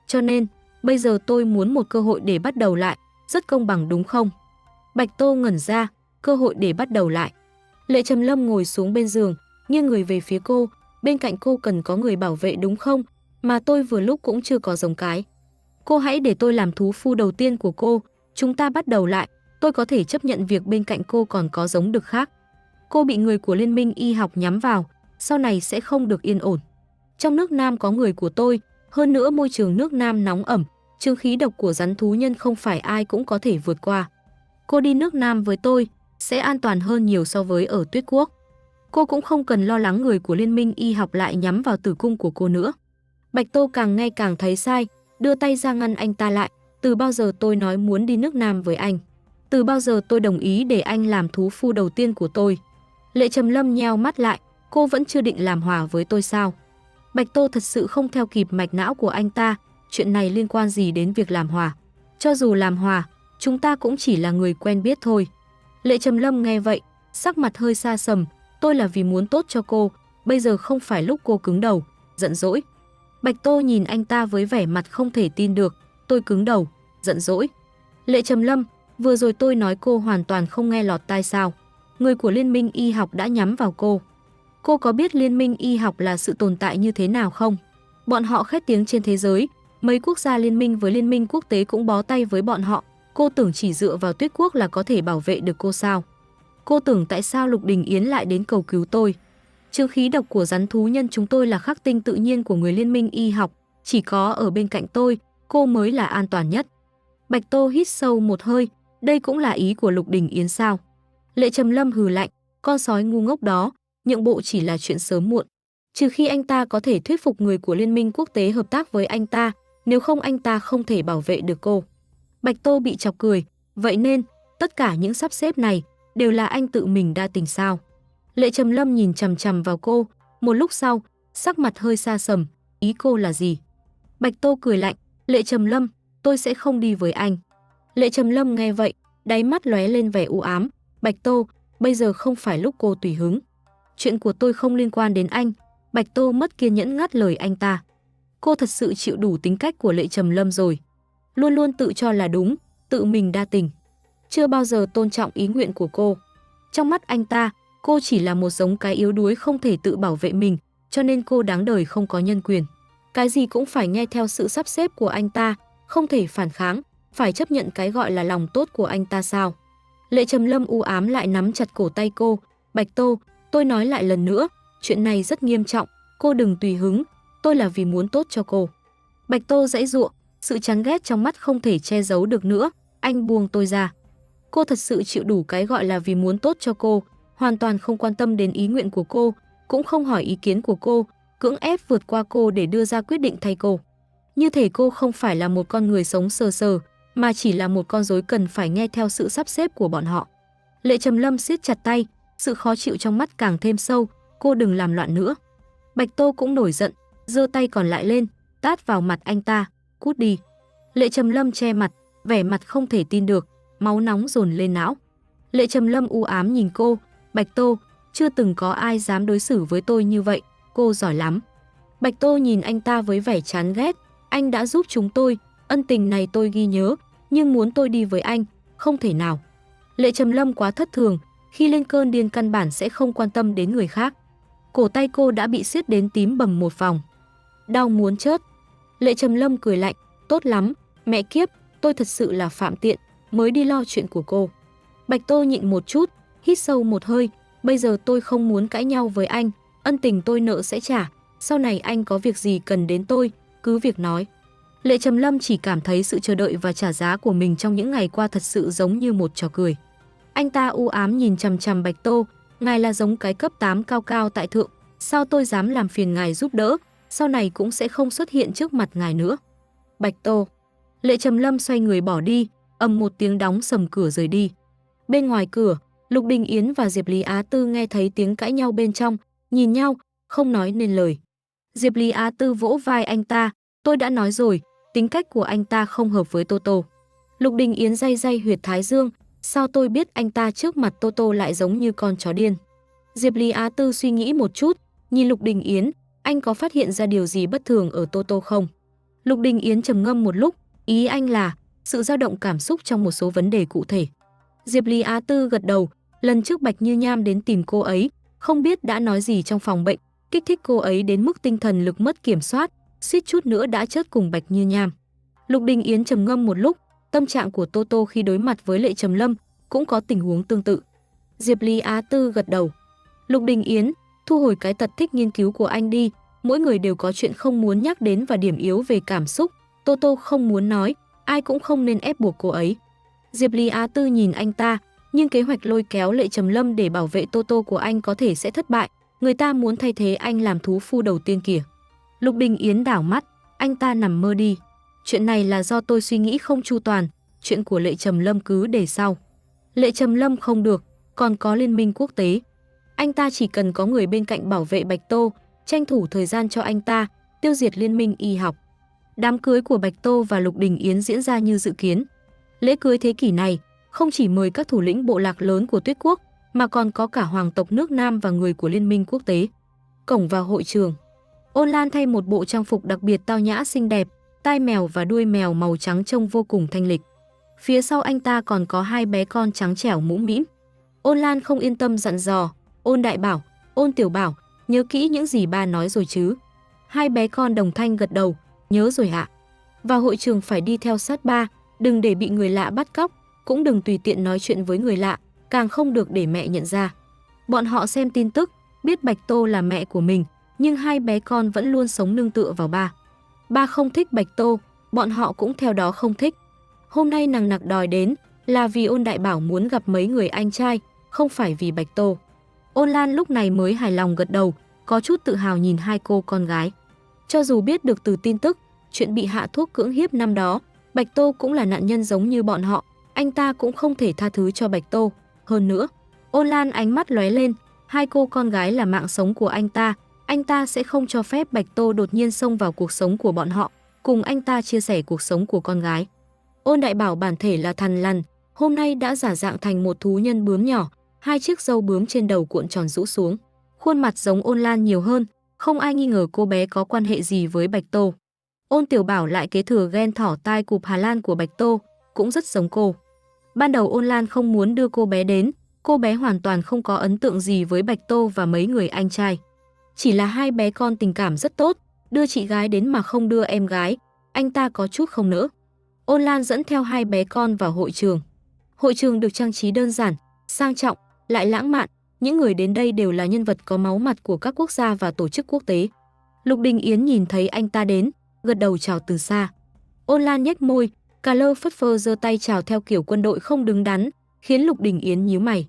Speaker 1: Cho nên, bây giờ tôi muốn một cơ hội để bắt đầu lại, rất công bằng đúng không? Bạch Tô ngẩn ra, cơ hội để bắt đầu lại. Lệ Trầm Lâm ngồi xuống bên giường, nghiêng người về phía cô, bên cạnh cô cần có người bảo vệ đúng không? Mà tôi vừa lúc cũng chưa có giống cái. Cô hãy để tôi làm thú phu đầu tiên của cô, chúng ta bắt đầu lại, tôi có thể chấp nhận việc bên cạnh cô còn có giống đực khác. Cô bị người của Liên minh y học nhắm vào, sau này sẽ không được yên ổn. Trong nước Nam có người của tôi, hơn nữa môi trường nước Nam nóng ẩm, chương khí độc của rắn thú nhân không phải ai cũng có thể vượt qua. Cô đi nước Nam với tôi, sẽ an toàn hơn nhiều so với ở Tuyết Quốc. Cô cũng không cần lo lắng người của Liên minh y học lại nhắm vào tử cung của cô nữa. Bạch Tô càng nghe càng thấy sai, đưa tay ra ngăn anh ta lại. Từ bao giờ tôi nói muốn đi nước Nam với anh? Từ bao giờ tôi đồng ý để anh làm thú phu đầu tiên của tôi? Lệ Trầm Lâm nheo mắt lại, cô vẫn chưa định làm hòa với tôi sao? Bạch Tô thật sự không theo kịp mạch não của anh ta, chuyện này liên quan gì đến việc làm hòa? Cho dù làm hòa, chúng ta cũng chỉ là người quen biết thôi. Lệ Trầm Lâm nghe vậy, sắc mặt hơi xa sầm, tôi là vì muốn tốt cho cô, bây giờ không phải lúc cô cứng đầu, giận dỗi. Bạch Tô nhìn anh ta với vẻ mặt không thể tin được, tôi cứng đầu, giận dỗi. Lệ Trầm Lâm, vừa rồi tôi nói cô hoàn toàn không nghe lọt tai sao? Người của Liên minh y học đã nhắm vào cô. Cô có biết Liên minh y học là sự tồn tại như thế nào không? Bọn họ khét tiếng trên thế giới, mấy quốc gia liên minh với liên minh quốc tế cũng bó tay với bọn họ. Cô tưởng chỉ dựa vào Tuyết Quốc là có thể bảo vệ được cô sao? Cô tưởng tại sao Lục Đình Yến lại đến cầu cứu tôi? Chương khí độc của rắn thú nhân chúng tôi là khắc tinh tự nhiên của người Liên minh y học, chỉ có ở bên cạnh tôi, cô mới là an toàn nhất. Bạch Tô hít sâu một hơi, đây cũng là ý của Lục Đình Yến sao? Lệ Trầm Lâm hừ lạnh, con sói ngu ngốc đó, nhượng bộ chỉ là chuyện sớm muộn. Trừ khi anh ta có thể thuyết phục người của Liên minh quốc tế hợp tác với anh ta, nếu không anh ta không thể bảo vệ được cô. Bạch Tô bị chọc cười, vậy nên, tất cả những sắp xếp này đều là anh tự mình đa tình sao? Lệ Trầm Lâm nhìn chằm chằm vào cô, một lúc sau, sắc mặt hơi xa sầm, ý cô là gì? Bạch Tô cười lạnh, Lệ Trầm Lâm, tôi sẽ không đi với anh. Lệ Trầm Lâm nghe vậy, đáy mắt lóe lên vẻ u ám, Bạch Tô, bây giờ không phải lúc cô tùy hứng. Chuyện của tôi không liên quan đến anh. Bạch Tô mất kiên nhẫn ngắt lời anh ta. Cô thật sự chịu đủ tính cách của Lệ Trầm Lâm rồi. Luôn luôn tự cho là đúng, tự mình đa tình. Chưa bao giờ tôn trọng ý nguyện của cô. Trong mắt anh ta, cô chỉ là một giống cái yếu đuối không thể tự bảo vệ mình, cho nên cô đáng đời không có nhân quyền. Cái gì cũng phải nghe theo sự sắp xếp của anh ta, không thể phản kháng, phải chấp nhận cái gọi là lòng tốt của anh ta sao? Lệ Trầm Lâm u ám lại nắm chặt cổ tay cô, Bạch Tô, tôi nói lại lần nữa, chuyện này rất nghiêm trọng, cô đừng tùy hứng, tôi là vì muốn tốt cho cô. Bạch Tô giãy giụa, sự chán ghét trong mắt không thể che giấu được nữa, anh buông tôi ra. Cô thật sự chịu đủ cái gọi là vì muốn tốt cho cô, hoàn toàn không quan tâm đến ý nguyện của cô, cũng không hỏi ý kiến của cô, cưỡng ép vượt qua cô để đưa ra quyết định thay cô. Như thể cô không phải là một con người sống sờ sờ, mà chỉ là một con rối cần phải nghe theo sự sắp xếp của bọn họ. Lệ Trầm Lâm siết chặt tay, sự khó chịu trong mắt càng thêm sâu, cô đừng làm loạn nữa. Bạch Tô cũng nổi giận, giơ tay còn lại lên, tát vào mặt anh ta, cút đi. Lệ Trầm Lâm che mặt, vẻ mặt không thể tin được, máu nóng dồn lên não. Lệ Trầm Lâm u ám nhìn cô, Bạch Tô, chưa từng có ai dám đối xử với tôi như vậy, cô giỏi lắm. Bạch Tô nhìn anh ta với vẻ chán ghét, anh đã giúp chúng tôi, ân tình này tôi ghi nhớ, nhưng muốn tôi đi với anh, không thể nào. Lệ Trầm Lâm quá thất thường, khi lên cơn điên căn bản sẽ không quan tâm đến người khác. Cổ tay cô đã bị siết đến tím bầm một vòng. Đau muốn chết. Lệ Trầm Lâm cười lạnh, tốt lắm, mẹ kiếp, tôi thật sự là phạm tiện, mới đi lo chuyện của cô. Bạch Tô nhịn một chút, hít sâu một hơi, bây giờ tôi không muốn cãi nhau với anh, ân tình tôi nợ sẽ trả, sau này anh có việc gì cần đến tôi, cứ cứ việc nói. Lệ Trầm Lâm chỉ cảm thấy sự chờ đợi và trả giá của mình trong những ngày qua thật sự giống như một trò cười. Anh ta u ám nhìn chằm chằm Bạch Tô, ngài là giống cái cấp 8 cao cao tại thượng, sao tôi dám làm phiền ngài giúp đỡ, sau này cũng sẽ không xuất hiện trước mặt ngài nữa. Bạch Tô. Lệ Trầm Lâm xoay người bỏ đi, ầm một tiếng đóng sầm cửa rời đi. Bên ngoài cửa, Lục Đình Yến và Diệp Lý Á Tư nghe thấy tiếng cãi nhau bên trong, nhìn nhau, không nói nên lời. Diệp Lý Á Tư vỗ vai anh ta, tôi đã nói rồi, tính cách của anh ta không hợp với Toto. Lục Đình Yến day day huyệt thái dương, sao tôi biết anh ta trước mặt Toto lại giống như con chó điên. Diệp Lý Á Tư suy nghĩ một chút, nhìn Lục Đình Yến, anh có phát hiện ra điều gì bất thường ở Toto không? Lục Đình Yến trầm ngâm một lúc, ý anh là sự dao động cảm xúc trong một số vấn đề cụ thể. Diệp Lý Á Tư gật đầu, lần trước Bạch Như Nham đến tìm cô ấy, không biết đã nói gì trong phòng bệnh, kích thích cô ấy đến mức tinh thần lực mất kiểm soát, suýt chút nữa đã chết cùng Bạch Như Nham. Lục Đình Yến trầm ngâm một lúc, tâm trạng của Toto khi đối mặt với Lệ Trầm Lâm cũng có tình huống tương tự. Diệp Lý Á Tư gật đầu. Lục Đình Yến, thu hồi cái tật thích nghiên cứu của anh đi, mỗi người đều có chuyện không muốn nhắc đến và điểm yếu về cảm xúc, Toto không muốn nói, ai cũng không nên ép buộc cô ấy. Diệp Lý Á Tư nhìn anh ta, nhưng kế hoạch lôi kéo Lệ Trầm Lâm để bảo vệ Toto của anh có thể sẽ thất bại, người ta muốn thay thế anh làm thú phu đầu tiên kìa. Lục Đình Yến đảo mắt, anh ta nằm mơ đi. Chuyện này là do tôi suy nghĩ không chu toàn, chuyện của Lệ Trầm Lâm cứ để sau. Lệ Trầm Lâm không được, còn có liên minh quốc tế. Anh ta chỉ cần có người bên cạnh bảo vệ Bạch Tô, tranh thủ thời gian cho anh ta, tiêu diệt liên minh y học. Đám cưới của Bạch Tô và Lục Đình Yến diễn ra như dự kiến. Lễ cưới thế kỷ này không chỉ mời các thủ lĩnh bộ lạc lớn của Tuyết Quốc, mà còn có cả hoàng tộc nước Nam và người của liên minh quốc tế. Cổng vào hội trường, Ôn Lan thay một bộ trang phục đặc biệt tao nhã xinh đẹp, tai mèo và đuôi mèo màu trắng trông vô cùng thanh lịch. Phía sau anh ta còn có hai bé con trắng trẻo mũm mĩm. Ôn Lan không yên tâm dặn dò, Ôn Đại Bảo, Ôn Tiểu Bảo, nhớ kỹ những gì ba nói rồi chứ. Hai bé con đồng thanh gật đầu, nhớ rồi ạ. Vào hội trường phải đi theo sát ba, đừng để bị người lạ bắt cóc, cũng đừng tùy tiện nói chuyện với người lạ, càng không được để mẹ nhận ra. Bọn họ xem tin tức, biết Bạch Tô là mẹ của mình, nhưng hai bé con vẫn luôn sống nương tựa vào ba. Ba không thích Bạch Tô, bọn họ cũng theo đó không thích. Hôm nay nằng nặc đòi đến là vì Ôn Đại Bảo muốn gặp mấy người anh trai, không phải vì Bạch Tô. Ôn Lan lúc này mới hài lòng gật đầu, có chút tự hào nhìn hai cô con gái. Cho dù biết được từ tin tức, chuyện bị hạ thuốc cưỡng hiếp năm đó, Bạch Tô cũng là nạn nhân giống như bọn họ, anh ta cũng không thể tha thứ cho Bạch Tô. Hơn nữa, Ôn Lan ánh mắt lóe lên, hai cô con gái là mạng sống của anh ta sẽ không cho phép Bạch Tô đột nhiên xông vào cuộc sống của bọn họ, cùng anh ta chia sẻ cuộc sống của con gái. Ôn Đại Bảo bản thể là thằn lằn, hôm nay đã giả dạng thành một thú nhân bướm nhỏ, hai chiếc râu bướm trên đầu cuộn tròn rũ xuống. Khuôn mặt giống Ôn Lan nhiều hơn, không ai nghi ngờ cô bé có quan hệ gì với Bạch Tô. Ôn Tiểu Bảo lại kế thừa gen thỏ tai cụp Hà Lan của Bạch Tô, cũng rất giống cô. Ban đầu Ôn Lan không muốn đưa cô bé đến, cô bé hoàn toàn không có ấn tượng gì với Bạch Tô và mấy người anh trai. Chỉ là hai bé con tình cảm rất tốt, đưa chị gái đến mà không đưa em gái, anh ta có chút không nỡ. Ôn Lan dẫn theo hai bé con vào hội trường. Hội trường được trang trí đơn giản, sang trọng, lại lãng mạn, những người đến đây đều là nhân vật có máu mặt của các quốc gia và tổ chức quốc tế. Lục Đình Yến nhìn thấy anh ta đến, gật đầu chào từ xa. Ôn Lan nhếch môi, cà lơ phất phơ giơ tay chào theo kiểu quân đội không đứng đắn, khiến Lục Đình Yến nhíu mày.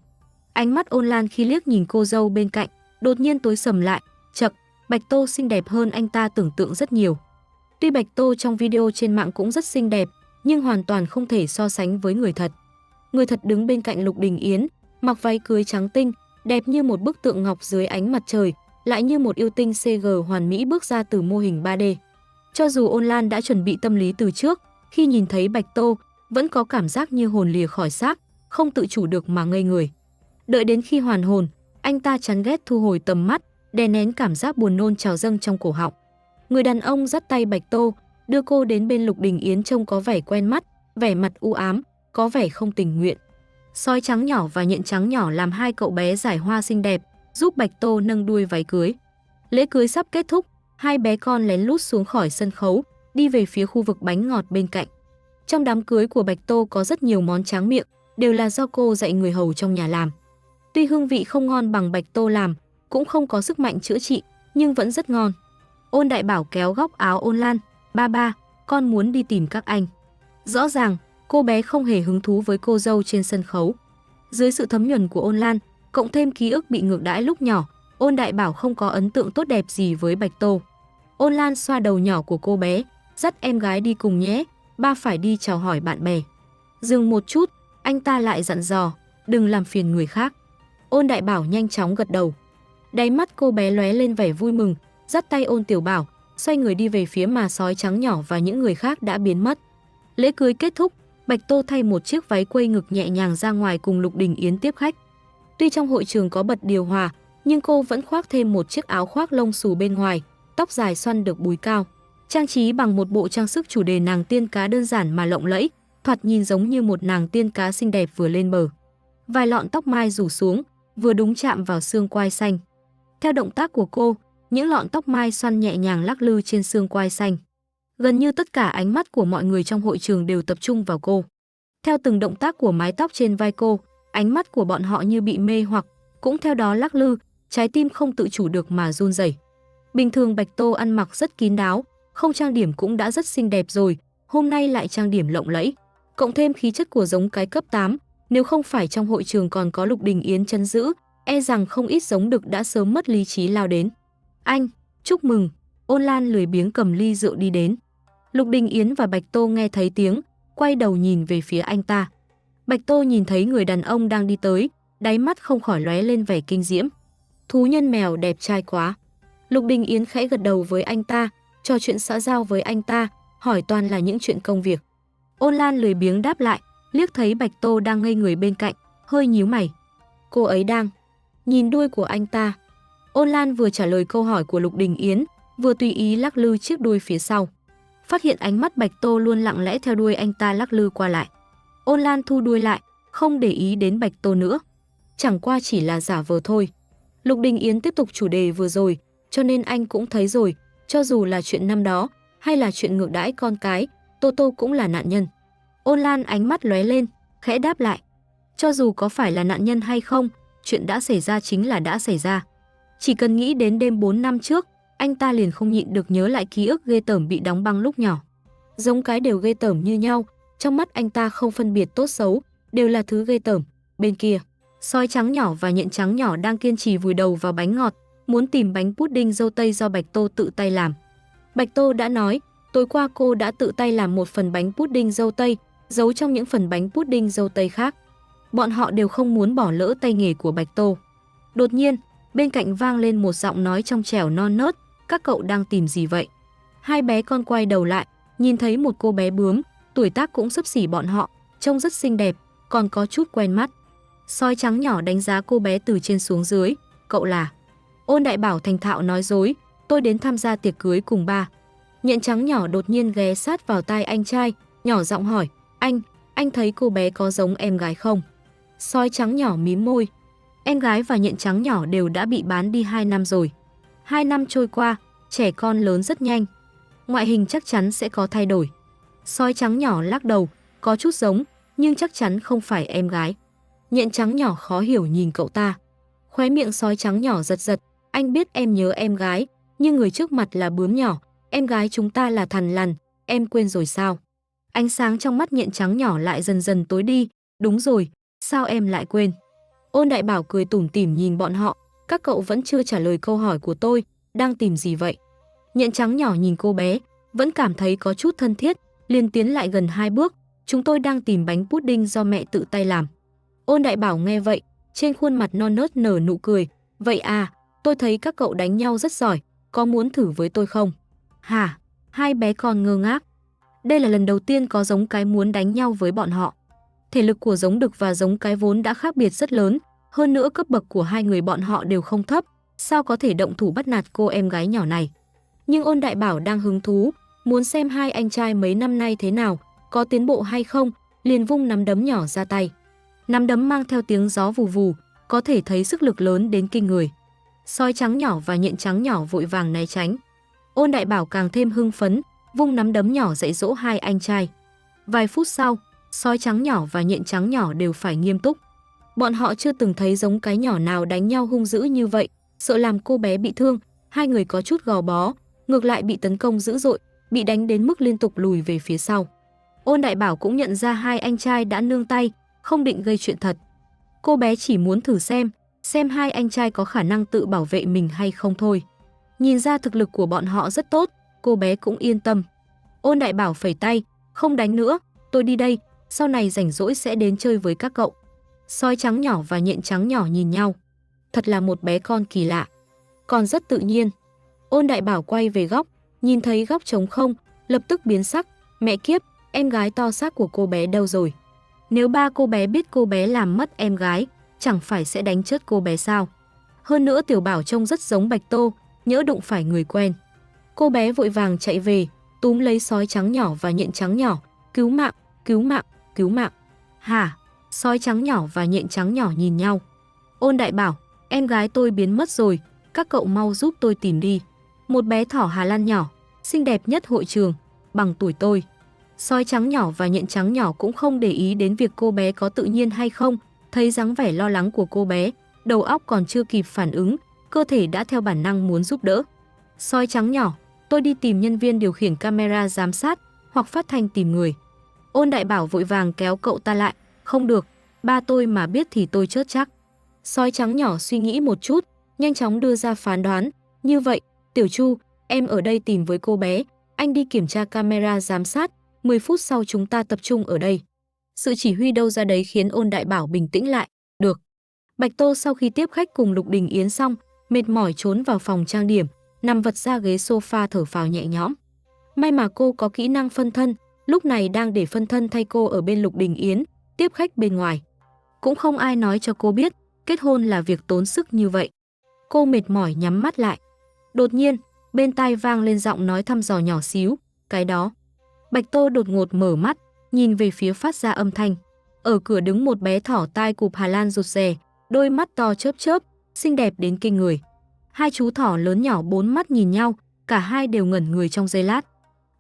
Speaker 1: Ánh mắt Ôn Lan khi liếc nhìn cô dâu bên cạnh, đột nhiên tối sầm lại, chậc, Bạch Tô xinh đẹp hơn anh ta tưởng tượng rất nhiều. Tuy Bạch Tô trong video trên mạng cũng rất xinh đẹp, nhưng hoàn toàn không thể so sánh với người thật. Người thật đứng bên cạnh Lục Đình Yến, mặc váy cưới trắng tinh, đẹp như một bức tượng ngọc dưới ánh mặt trời, lại như một yêu tinh CG hoàn mỹ bước ra từ mô hình 3D. Cho dù Ôn Lan đã chuẩn bị tâm lý từ trước, khi nhìn thấy Bạch Tô, vẫn có cảm giác như hồn lìa khỏi xác, không tự chủ được mà ngây người. Đợi đến khi hoàn hồn, anh ta chán ghét thu hồi tầm mắt, đè nén cảm giác buồn nôn trào dâng trong cổ họng. Người đàn ông dắt tay Bạch Tô, đưa cô đến bên Lục Đình Yến trông có vẻ quen mắt, vẻ mặt u ám, có vẻ không tình nguyện. Sói trắng nhỏ và nhện trắng nhỏ làm hai cậu bé giải hoa xinh đẹp, giúp Bạch Tô nâng đuôi váy cưới. Lễ cưới sắp kết thúc, hai bé con lén lút xuống khỏi sân khấu, đi về phía khu vực bánh ngọt bên cạnh. Trong đám cưới của Bạch Tô có rất nhiều món tráng miệng, đều là do cô dạy người hầu trong nhà làm. Tuy hương vị không ngon bằng Bạch Tô làm, cũng không có sức mạnh chữa trị, nhưng vẫn rất ngon. Ôn Đại Bảo kéo góc áo Ôn Lan, Ba, con muốn đi tìm các anh. Rõ ràng, cô bé không hề hứng thú với cô dâu trên sân khấu. Dưới sự thấm nhuần của Ôn Lan, cộng thêm ký ức bị ngược đãi lúc nhỏ, Ôn Đại Bảo không có ấn tượng tốt đẹp gì với Bạch Tô. Ôn Lan xoa đầu nhỏ của cô bé, dắt em gái đi cùng nhé, ba phải đi chào hỏi bạn bè. Dừng một chút, anh ta lại dặn dò, đừng làm phiền người khác. Ôn Đại Bảo nhanh chóng gật đầu. Đáy mắt cô bé lóe lên vẻ vui mừng, dắt tay Ôn Tiểu Bảo, xoay người đi về phía mà sói trắng nhỏ và những người khác đã biến mất. Lễ cưới kết thúc, Bạch Tô thay một chiếc váy quây ngực nhẹ nhàng ra ngoài cùng Lục Đình Yến tiếp khách. Tuy trong hội trường có bật điều hòa, nhưng cô vẫn khoác thêm một chiếc áo khoác lông xù bên ngoài, tóc dài xoăn được búi cao. Trang trí bằng một bộ trang sức chủ đề nàng tiên cá đơn giản mà lộng lẫy, thoạt nhìn giống như một nàng tiên cá xinh đẹp vừa lên bờ. Vài lọn tóc mai rủ xuống, vừa đúng chạm vào xương quai xanh. Theo động tác của cô, những lọn tóc mai xoăn nhẹ nhàng lắc lư trên xương quai xanh. Gần như tất cả ánh mắt của mọi người trong hội trường đều tập trung vào cô. Theo từng động tác của mái tóc trên vai cô, ánh mắt của bọn họ như bị mê hoặc, cũng theo đó lắc lư, trái tim không tự chủ được mà run rẩy. Bình thường Bạch Tô ăn mặc rất kín đáo, không trang điểm cũng đã rất xinh đẹp rồi, hôm nay lại trang điểm lộng lẫy, cộng thêm khí chất của giống cái cấp 8, nếu không phải trong hội trường còn có Lục Đình Yến trấn giữ, e rằng không ít giống đực đã sớm mất lý trí lao đến. Anh, chúc mừng. Ôn Lan lười biếng cầm ly rượu đi đến. Lục Đình Yến và Bạch Tô nghe thấy tiếng, quay đầu nhìn về phía anh ta. Bạch Tô nhìn thấy người đàn ông đang đi tới, đáy mắt không khỏi lóe lên vẻ kinh diễm. Thú nhân mèo đẹp trai quá. Lục Đình Yến khẽ gật đầu với anh ta, trò chuyện xã giao với anh ta, hỏi toàn là những chuyện công việc. Ôn Lan lười biếng đáp lại, liếc thấy Bạch Tô đang ngây người bên cạnh, hơi nhíu mày. Cô ấy đang nhìn đuôi của anh ta. Ôn Lan vừa trả lời câu hỏi của Lục Đình Yến, vừa tùy ý lắc lư chiếc đuôi phía sau. Phát hiện ánh mắt Bạch Tô luôn lặng lẽ theo đuôi anh ta lắc lư qua lại. Ôn Lan thu đuôi lại, không để ý đến Bạch Tô nữa. Chẳng qua chỉ là giả vờ thôi. Lục Đình Yến tiếp tục chủ đề vừa rồi, cho nên anh cũng thấy rồi, cho dù là chuyện năm đó, hay là chuyện ngược đãi con cái, Tô Tô cũng là nạn nhân. Ôn Lan ánh mắt lóe lên, khẽ đáp lại. Cho dù có phải là nạn nhân hay không, chuyện đã xảy ra chính là đã xảy ra. Chỉ cần nghĩ đến đêm 4 năm trước, anh ta liền không nhịn được nhớ lại ký ức ghê tởm bị đóng băng lúc nhỏ. Giống cái đều ghê tởm như nhau, trong mắt anh ta không phân biệt tốt xấu, đều là thứ ghê tởm. Bên kia, sói trắng nhỏ và nhện trắng nhỏ đang kiên trì vùi đầu vào bánh ngọt, muốn tìm bánh pudding dâu tây do Bạch Tô tự tay làm. Bạch Tô đã nói, tối qua cô đã tự tay làm một phần bánh pudding dâu tây, giấu trong những phần bánh pudding dâu tây khác. Bọn họ đều không muốn bỏ lỡ tay nghề của Bạch Tô. Đột nhiên, bên cạnh vang lên một giọng nói trong trẻo non nớt, các cậu đang tìm gì vậy? Hai bé con quay đầu lại, nhìn thấy một cô bé bướm, tuổi tác cũng xấp xỉ bọn họ, trông rất xinh đẹp, còn có chút quen mắt. Sói trắng nhỏ đánh giá cô bé từ trên xuống dưới, cậu là... Ôn Đại Bảo thành thạo nói dối, tôi đến tham gia tiệc cưới cùng ba. Nhện trắng nhỏ đột nhiên ghé sát vào tai anh trai, nhỏ giọng hỏi, anh thấy cô bé có giống em gái không? Sói trắng nhỏ mím môi. Em gái và nhện trắng nhỏ đều đã bị bán đi 2 năm rồi. 2 năm trôi qua, trẻ con lớn rất nhanh. Ngoại hình chắc chắn sẽ có thay đổi. Sói trắng nhỏ lắc đầu, có chút giống, nhưng chắc chắn không phải em gái. Nhện trắng nhỏ khó hiểu nhìn cậu ta. Khóe miệng sói trắng nhỏ giật giật, anh biết em nhớ em gái, nhưng người trước mặt là bướm nhỏ, em gái chúng ta là thằn lằn, em quên rồi sao? Ánh sáng trong mắt nhện trắng nhỏ lại dần dần tối đi, đúng rồi, sao em lại quên? Ôn Đại Bảo cười tủm tỉm nhìn bọn họ, các cậu vẫn chưa trả lời câu hỏi của tôi, đang tìm gì vậy? Nhện trắng nhỏ nhìn cô bé, vẫn cảm thấy có chút thân thiết, liền tiến lại gần 2 bước, chúng tôi đang tìm bánh pudding do mẹ tự tay làm. Ôn Đại Bảo nghe vậy, trên khuôn mặt non nớt nở nụ cười, vậy à, tôi thấy các cậu đánh nhau rất giỏi, có muốn thử với tôi không? Hả? Hai bé con ngơ ngác. Đây là lần đầu tiên có giống cái muốn đánh nhau với bọn họ. Thể lực của giống đực và giống cái vốn đã khác biệt rất lớn, hơn nữa cấp bậc của hai người bọn họ đều không thấp, sao có thể động thủ bắt nạt cô em gái nhỏ này. Nhưng Ôn Đại Bảo đang hứng thú, muốn xem hai anh trai mấy năm nay thế nào, có tiến bộ hay không, liền vung nắm đấm nhỏ ra tay. Nắm đấm mang theo tiếng gió vù vù, có thể thấy sức lực lớn đến kinh người. Sói trắng nhỏ và nhện trắng nhỏ vội vàng né tránh. Ôn Đại Bảo càng thêm hưng phấn, vung nắm đấm nhỏ dạy dỗ hai anh trai. Vài phút sau, sói trắng nhỏ và nhện trắng nhỏ đều phải nghiêm túc. Bọn họ chưa từng thấy giống cái nhỏ nào đánh nhau hung dữ như vậy, sợ làm cô bé bị thương, hai người có chút gò bó, ngược lại bị tấn công dữ dội, bị đánh đến mức liên tục lùi về phía sau. Ôn Đại Bảo cũng nhận ra hai anh trai đã nương tay, không định gây chuyện thật. Cô bé chỉ muốn thử xem hai anh trai có khả năng tự bảo vệ mình hay không thôi. Nhìn ra thực lực của bọn họ rất tốt, cô bé cũng yên tâm. Ôn Đại Bảo phẩy tay, không đánh nữa, tôi đi đây, sau này rảnh rỗi sẽ đến chơi với các cậu. Sói trắng nhỏ và nhện trắng nhỏ nhìn nhau. Thật là một bé con kỳ lạ, còn rất tự nhiên. Ôn Đại Bảo quay về góc, nhìn thấy góc trống không, lập tức biến sắc, mẹ kiếp, em gái to xác của cô bé đâu rồi? Nếu ba cô bé biết cô bé làm mất em gái, chẳng phải sẽ đánh chết cô bé sao? Hơn nữa Tiểu Bảo trông rất giống Bạch Tô, nhỡ đụng phải người quen. Cô bé vội vàng chạy về, túm lấy sói trắng nhỏ và nhện trắng nhỏ, cứu mạng, cứu mạng, cứu mạng. Hả? Sói trắng nhỏ và nhện trắng nhỏ nhìn nhau. Ôn Đại Bảo, em gái tôi biến mất rồi, các cậu mau giúp tôi tìm đi. Một bé thỏ Hà Lan nhỏ, xinh đẹp nhất hội trường, bằng tuổi tôi. Sói trắng nhỏ và nhện trắng nhỏ cũng không để ý đến việc cô bé có tự nhiên hay không, thấy dáng vẻ lo lắng của cô bé, đầu óc còn chưa kịp phản ứng, cơ thể đã theo bản năng muốn giúp đỡ. Sói trắng nhỏ, tôi đi tìm nhân viên điều khiển camera giám sát hoặc phát thanh tìm người. Ôn Đại Bảo vội vàng kéo cậu ta lại, không được, ba tôi mà biết thì tôi chết chắc. Sói trắng nhỏ suy nghĩ một chút, nhanh chóng đưa ra phán đoán, như vậy, Tiểu Chu, em ở đây tìm với cô bé, anh đi kiểm tra camera giám sát, 10 phút sau chúng ta tập trung ở đây. Sự chỉ huy đâu ra đấy khiến Ôn Đại Bảo bình tĩnh lại, được. Bạch Tô sau khi tiếp khách cùng Lục Đình Yến xong, mệt mỏi trốn vào phòng trang điểm, nằm vật ra ghế sofa thở phào nhẹ nhõm. May mà cô có kỹ năng phân thân, lúc này đang để phân thân thay cô ở bên Lục Đình Yến, tiếp khách bên ngoài. Cũng không ai nói cho cô biết, kết hôn là việc tốn sức như vậy. Cô mệt mỏi nhắm mắt lại. Đột nhiên, bên tai vang lên giọng nói thăm dò nhỏ xíu, cái đó. Bạch Tô đột ngột mở mắt, nhìn về phía phát ra âm thanh. Ở cửa đứng một bé thỏ tai cụp Hà Lan rụt rè, đôi mắt to chớp chớp, xinh đẹp đến kinh người. Hai chú thỏ lớn nhỏ bốn mắt nhìn nhau, cả hai đều ngẩn người trong giây lát.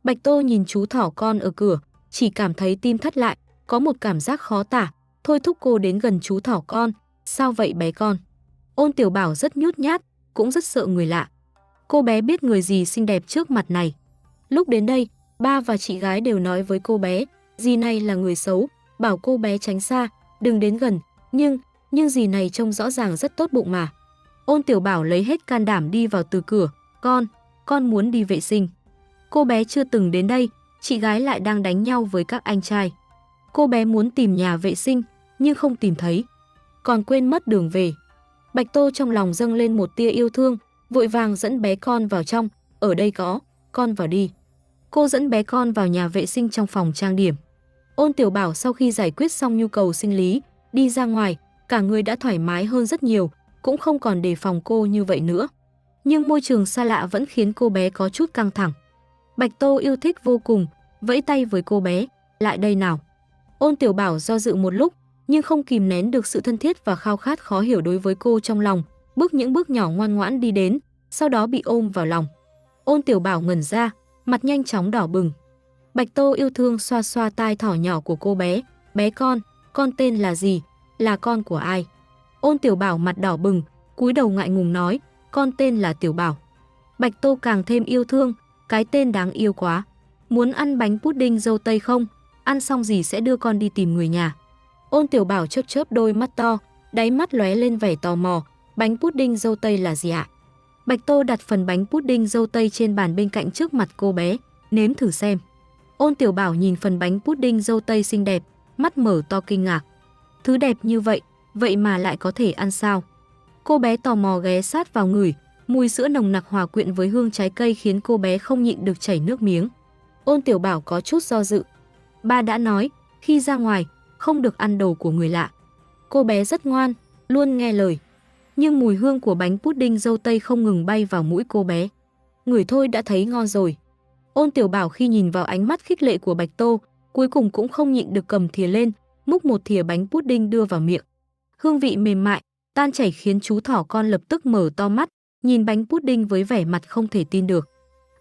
Speaker 1: Bạch Tô nhìn chú thỏ con ở cửa, chỉ cảm thấy tim thắt lại, có một cảm giác khó tả, thôi thúc cô đến gần chú thỏ con. Sao vậy bé con? Ôn Tiểu Bảo rất nhút nhát, cũng rất sợ người lạ. Cô bé biết người gì xinh đẹp trước mặt này. Lúc đến đây, ba và chị gái đều nói với cô bé, dì này là người xấu, bảo cô bé tránh xa, đừng đến gần, nhưng dì này trông rõ ràng rất tốt bụng mà. Ôn Tiểu Bảo lấy hết can đảm đi vào từ cửa, con muốn đi vệ sinh. Cô bé chưa từng đến đây, chị gái lại đang đánh nhau với các anh trai. Cô bé muốn tìm nhà vệ sinh, nhưng không tìm thấy, còn quên mất đường về. Bạch Tô trong lòng dâng lên một tia yêu thương, vội vàng dẫn bé con vào trong, ở đây có, con vào đi. Cô dẫn bé con vào nhà vệ sinh trong phòng trang điểm. Ôn Tiểu Bảo sau khi giải quyết xong nhu cầu sinh lý, đi ra ngoài, cả người đã thoải mái hơn rất nhiều, cũng không còn đề phòng cô như vậy nữa. Nhưng môi trường xa lạ vẫn khiến cô bé có chút căng thẳng. Bạch Tô yêu thích vô cùng, vẫy tay với cô bé, lại đây nào. Ôn Tiểu Bảo do dự một lúc, nhưng không kìm nén được sự thân thiết và khao khát khó hiểu đối với cô trong lòng, bước những bước nhỏ ngoan ngoãn đi đến, sau đó bị ôm vào lòng. Ôn Tiểu Bảo ngẩn ra, mặt nhanh chóng đỏ bừng. Bạch Tô yêu thương xoa xoa tai thỏ nhỏ của cô bé con tên là gì, là con của ai? Ôn Tiểu Bảo mặt đỏ bừng, cúi đầu ngại ngùng nói, con tên là Tiểu Bảo. Bạch Tô càng thêm yêu thương, cái tên đáng yêu quá. Muốn ăn bánh pudding dâu tây không? Ăn xong gì sẽ đưa con đi tìm người nhà. Ôn Tiểu Bảo chớp chớp đôi mắt to, đáy mắt lóe lên vẻ tò mò, bánh pudding dâu tây là gì ạ? Bạch Tô đặt phần bánh pudding dâu tây trên bàn bên cạnh trước mặt cô bé, nếm thử xem. Ôn Tiểu Bảo nhìn phần bánh pudding dâu tây xinh đẹp, mắt mở to kinh ngạc. Thứ đẹp như vậy, vậy mà lại có thể ăn sao? Cô bé tò mò ghé sát vào ngửi, mùi sữa nồng nặc hòa quyện với hương trái cây khiến cô bé không nhịn được chảy nước miếng. Ôn Tiểu Bảo có chút do dự. Ba đã nói, khi ra ngoài, không được ăn đồ của người lạ. Cô bé rất ngoan, luôn nghe lời. Nhưng mùi hương của bánh pudding dâu tây không ngừng bay vào mũi cô bé. Ngửi thôi đã thấy ngon rồi. Ôn Tiểu Bảo khi nhìn vào ánh mắt khích lệ của Bạch Tô, cuối cùng cũng không nhịn được cầm thìa lên, múc một thìa bánh pudding đưa vào miệng. Hương vị mềm mại, tan chảy khiến chú thỏ con lập tức mở to mắt, nhìn bánh pudding với vẻ mặt không thể tin được.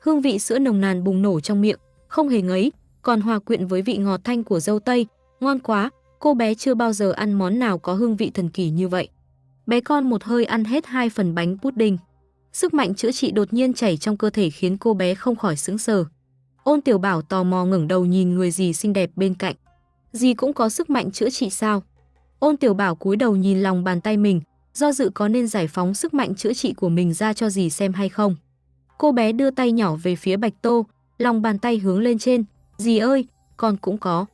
Speaker 1: Hương vị sữa nồng nàn bùng nổ trong miệng, không hề ngấy, còn hòa quyện với vị ngọt thanh của dâu tây, ngon quá, cô bé chưa bao giờ ăn món nào có hương vị thần kỳ như vậy. Bé con một hơi ăn hết 2 phần bánh pudding. Sức mạnh chữa trị đột nhiên chảy trong cơ thể khiến cô bé không khỏi sững sờ. Ôn Tiểu Bảo tò mò ngẩng đầu nhìn người dì xinh đẹp bên cạnh. Dì cũng có sức mạnh chữa trị sao? Ôn Tiểu Bảo cúi đầu nhìn lòng bàn tay mình, do dự có nên giải phóng sức mạnh chữa trị của mình ra cho dì xem hay không. Cô bé đưa tay nhỏ về phía Bạch Tô, lòng bàn tay hướng lên trên. Dì ơi, con cũng có.